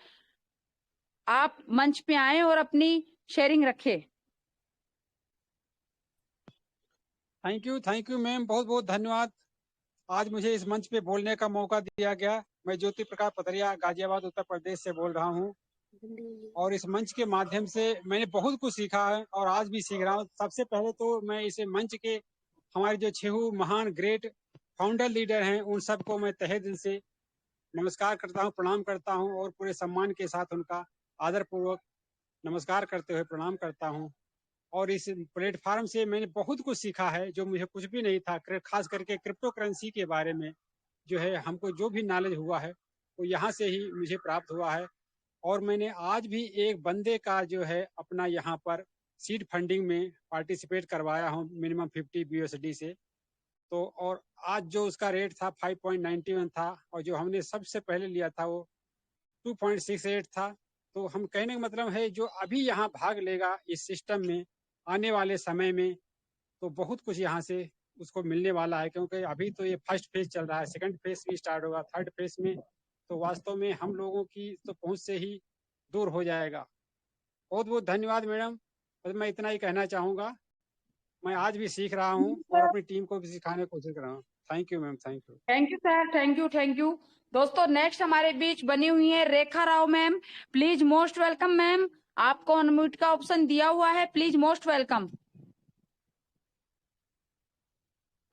Speaker 4: आप मंच पे आए और अपनी शेयरिंग रखें।
Speaker 5: थैंक यू मैम, बहुत बहुत धन्यवाद। आज मुझे इस मंच पे बोलने का मौका दिया गया। मैं ज्योति प्रकाश पथरिया गाजियाबाद उत्तर प्रदेश से बोल रहा हूँ, और इस मंच के माध्यम से मैंने बहुत कुछ सीखा है और आज भी सीख रहा हूँ। सबसे पहले तो मैं इस मंच के हमारे जो 6 महान ग्रेट फाउंडर लीडर हैं उन सबको मैं तहे दिल से नमस्कार करता हूँ, प्रणाम करता हूँ, और पूरे सम्मान के साथ उनका आदरपूर्वक नमस्कार करते हुए प्रणाम करता हूँ। और इस प्लेटफार्म से मैंने बहुत कुछ सीखा है जो मुझे कुछ भी नहीं था, खास करके क्रिप्टो करेंसी के बारे में जो है हमको जो भी नॉलेज हुआ है वो यहाँ से ही मुझे प्राप्त हुआ है। और मैंने आज भी एक बंदे का जो है अपना यहाँ पर सीड फंडिंग में पार्टिसिपेट करवाया हूँ मिनिमम 50 BUSD से। तो और आज जो उसका रेट था 5.91 था, और जो हमने सबसे पहले लिया था वो 2.68 था। तो हम कहने का मतलब है जो अभी यहाँ भाग लेगा इस सिस्टम में आने वाले समय में, तो बहुत कुछ यहाँ से उसको मिलने वाला है, क्योंकि अभी तो ये फर्स्ट फेज चल रहा है, सेकंड फेज भी स्टार्ट होगा, थर्ड फेज में तो वास्तव में हम लोगों की तो पहुंच से ही दूर हो जाएगा। बहुत बहुत धन्यवाद मैडम, और मैं इतना ही कहना चाहूँगा। मैं आज भी सीख रहा हूँ और अपनी टीम को भी सिखाने की कोशिश कर रहा हूँ। Thank you ma'am, thank you.
Speaker 4: Thank you sir, thank you, thank you. दोस्तों नेक्स्ट हमारे बीच बनी हुई है Rekha Rao ma'am, please most welcome ma'am, आपको अनम्यूट का ऑप्शन दिया हुआ है, please most welcome.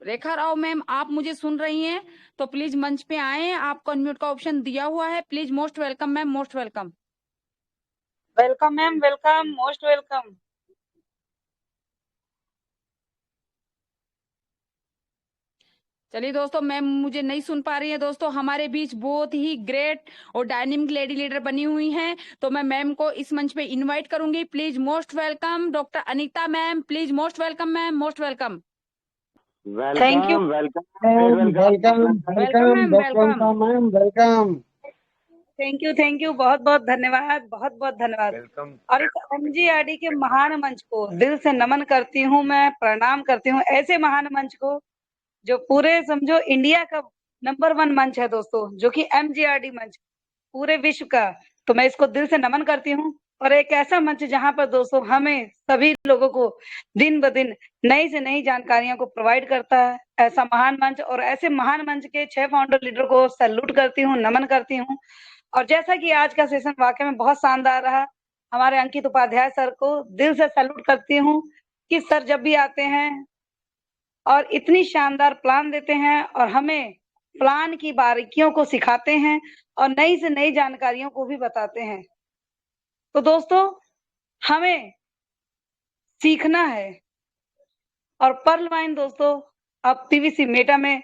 Speaker 4: Rekha Rao ma'am आप मुझे सुन रही हैं तो प्लीज मंच पे आए, आपको अनम्यूट का ऑप्शन दिया हुआ है, please most welcome ma'am, most welcome.
Speaker 3: Welcome ma'am, welcome, most welcome.
Speaker 4: चलिए दोस्तों मैम मुझे नहीं सुन पा रही है दोस्तों, हमारे बीच बहुत ही ग्रेट और डायनेमिक लेडी लीडर बनी हुई हैं, तो मैं मैम को इस मंच पे इनवाइट करूंगी, please most welcome doctor Anita ma'am, please most welcome ma'am, most welcome.
Speaker 3: Thank you.
Speaker 2: Welcome
Speaker 5: welcome.
Speaker 3: Thank you, बहुत बहुत धन्यवाद, बहुत बहुत धन्यवाद। और इस एमजीआरडी के महान मंच को दिल से नमन करती हूँ, मैं प्रणाम करती हूँ। ऐसे महान मंच को जो पूरे समझो इंडिया का नंबर 1 मंच है दोस्तों, जो कि एमजीआरडी मंच पूरे विश्व का, तो मैं इसको दिल से नमन करती हूँ। और एक ऐसा मंच जहाँ पर दोस्तों हमें सभी लोगों को दिन ब दिन नई से नई जानकारियों को प्रोवाइड करता है, ऐसा महान मंच। और ऐसे महान मंच के 6 फाउंडर लीडर को सैल्यूट करती हूँ, नमन करती हूँ। और जैसा कि आज का सेशन वाकई में बहुत शानदार रहा, हमारे अंकित उपाध्याय सर को दिल से सैल्यूट करती हूँ कि सर जब भी आते हैं और इतनी शानदार प्लान देते हैं और हमें प्लान की बारीकियों को सिखाते हैं और नई से नई जानकारियों को भी बताते हैं। तो दोस्तों, हमें सीखना है और पर्ल माइन दोस्तों अब पीवीसी मेटा में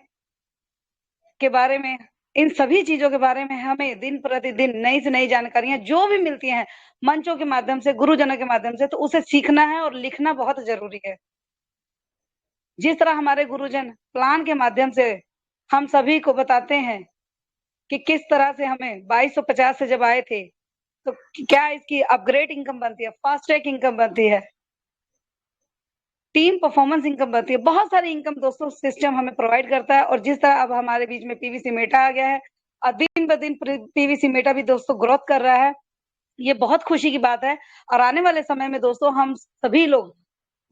Speaker 3: के बारे में, इन सभी चीजों के बारे में हमें दिन प्रतिदिन नई से नई जानकारियां जो भी मिलती हैं मंचों के माध्यम से, गुरुजनों के माध्यम से, तो उसे सीखना है और लिखना बहुत जरूरी है। जिस तरह हमारे गुरुजन प्लान के माध्यम से हम सभी को बताते हैं कि किस तरह से हमें 2250 से जब आए थे तो क्या इसकी अपग्रेड इनकम बनती है, फास्ट ट्रैक इनकम बनती है, टीम परफॉर्मेंस इनकम बनती है, बहुत सारी इनकम दोस्तों सिस्टम हमें प्रोवाइड करता है। और जिस तरह अब हमारे बीच में पीवीसी मेटा आ गया है और दिन ब दिन पीवीसी मेटा भी दोस्तों ग्रोथ कर रहा है, ये बहुत खुशी की बात है। और आने वाले समय में दोस्तों हम सभी लोग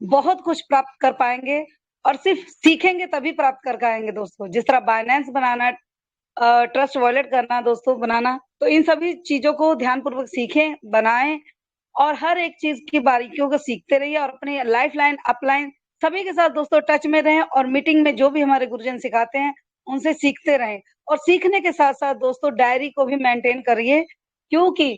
Speaker 3: बहुत कुछ प्राप्त कर पाएंगे और सिर्फ सीखेंगे तभी प्राप्त कर पाएंगे दोस्तों। जिस तरह बाइनेंस बनाना, ट्रस्ट वॉलेट करना दोस्तों बनाना, तो इन सभी चीजों को ध्यानपूर्वक सीखें, बनाएं और हर एक चीज की बारीकियों को सीखते रहिए और अपने लाइफ लाइन, अपलाइन सभी के साथ दोस्तों टच में रहें और मीटिंग में जो भी हमारे गुरुजन सिखाते हैं उनसे सीखते रहें। और सीखने के साथ साथ दोस्तों डायरी को भी मेंटेन करिए, क्योंकि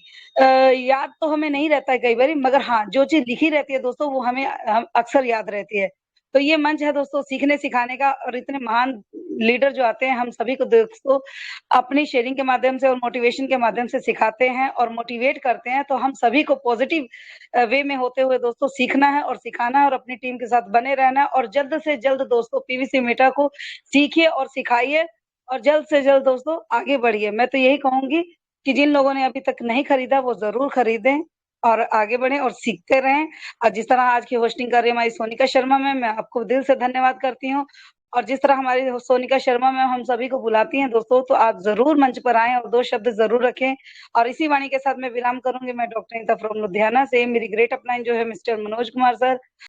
Speaker 3: याद तो हमें नहीं रहता है कई बार, मगर हाँ जो चीज लिखी रहती है दोस्तों वो हमें अक्सर याद रहती है। तो ये मंच है दोस्तों सीखने सिखाने का, और इतने महान लीडर जो आते हैं हम सभी को दोस्तों अपनी शेयरिंग के माध्यम से और मोटिवेशन के माध्यम से सिखाते हैं और मोटिवेट करते हैं। तो हम सभी को पॉजिटिव वे में होते हुए दोस्तों सीखना है और सिखाना है और अपनी टीम के साथ बने रहना है। और जल्द से जल्द दोस्तों पीवीसी मेटा को सीखिए और सिखाइए और जल्द से जल्द दोस्तों आगे बढ़िए। मैं तो यही कहूंगी कि जिन लोगों ने अभी तक नहीं खरीदा वो जरूर खरीदें और आगे बढ़े और सीखते रहें। और जिस तरह आज की होस्टिंग कर रही हमारी सोनिका शर्मा मैम, मैं आपको दिल से धन्यवाद करती हूँ। और जिस तरह हमारी सोनिका शर्मा मैम हम सभी को बुलाती हैं दोस्तों, तो आप जरूर मंच पर आएं और 2 शब्द जरूर रखें। और इसी वाणी के साथ मैं विराम करूंगी। मैं डॉक्टर नीता फ्रॉम लुधियाना से, मेरी ग्रेट अपलाइन जो है मिस्टर मनोज कुमार सर,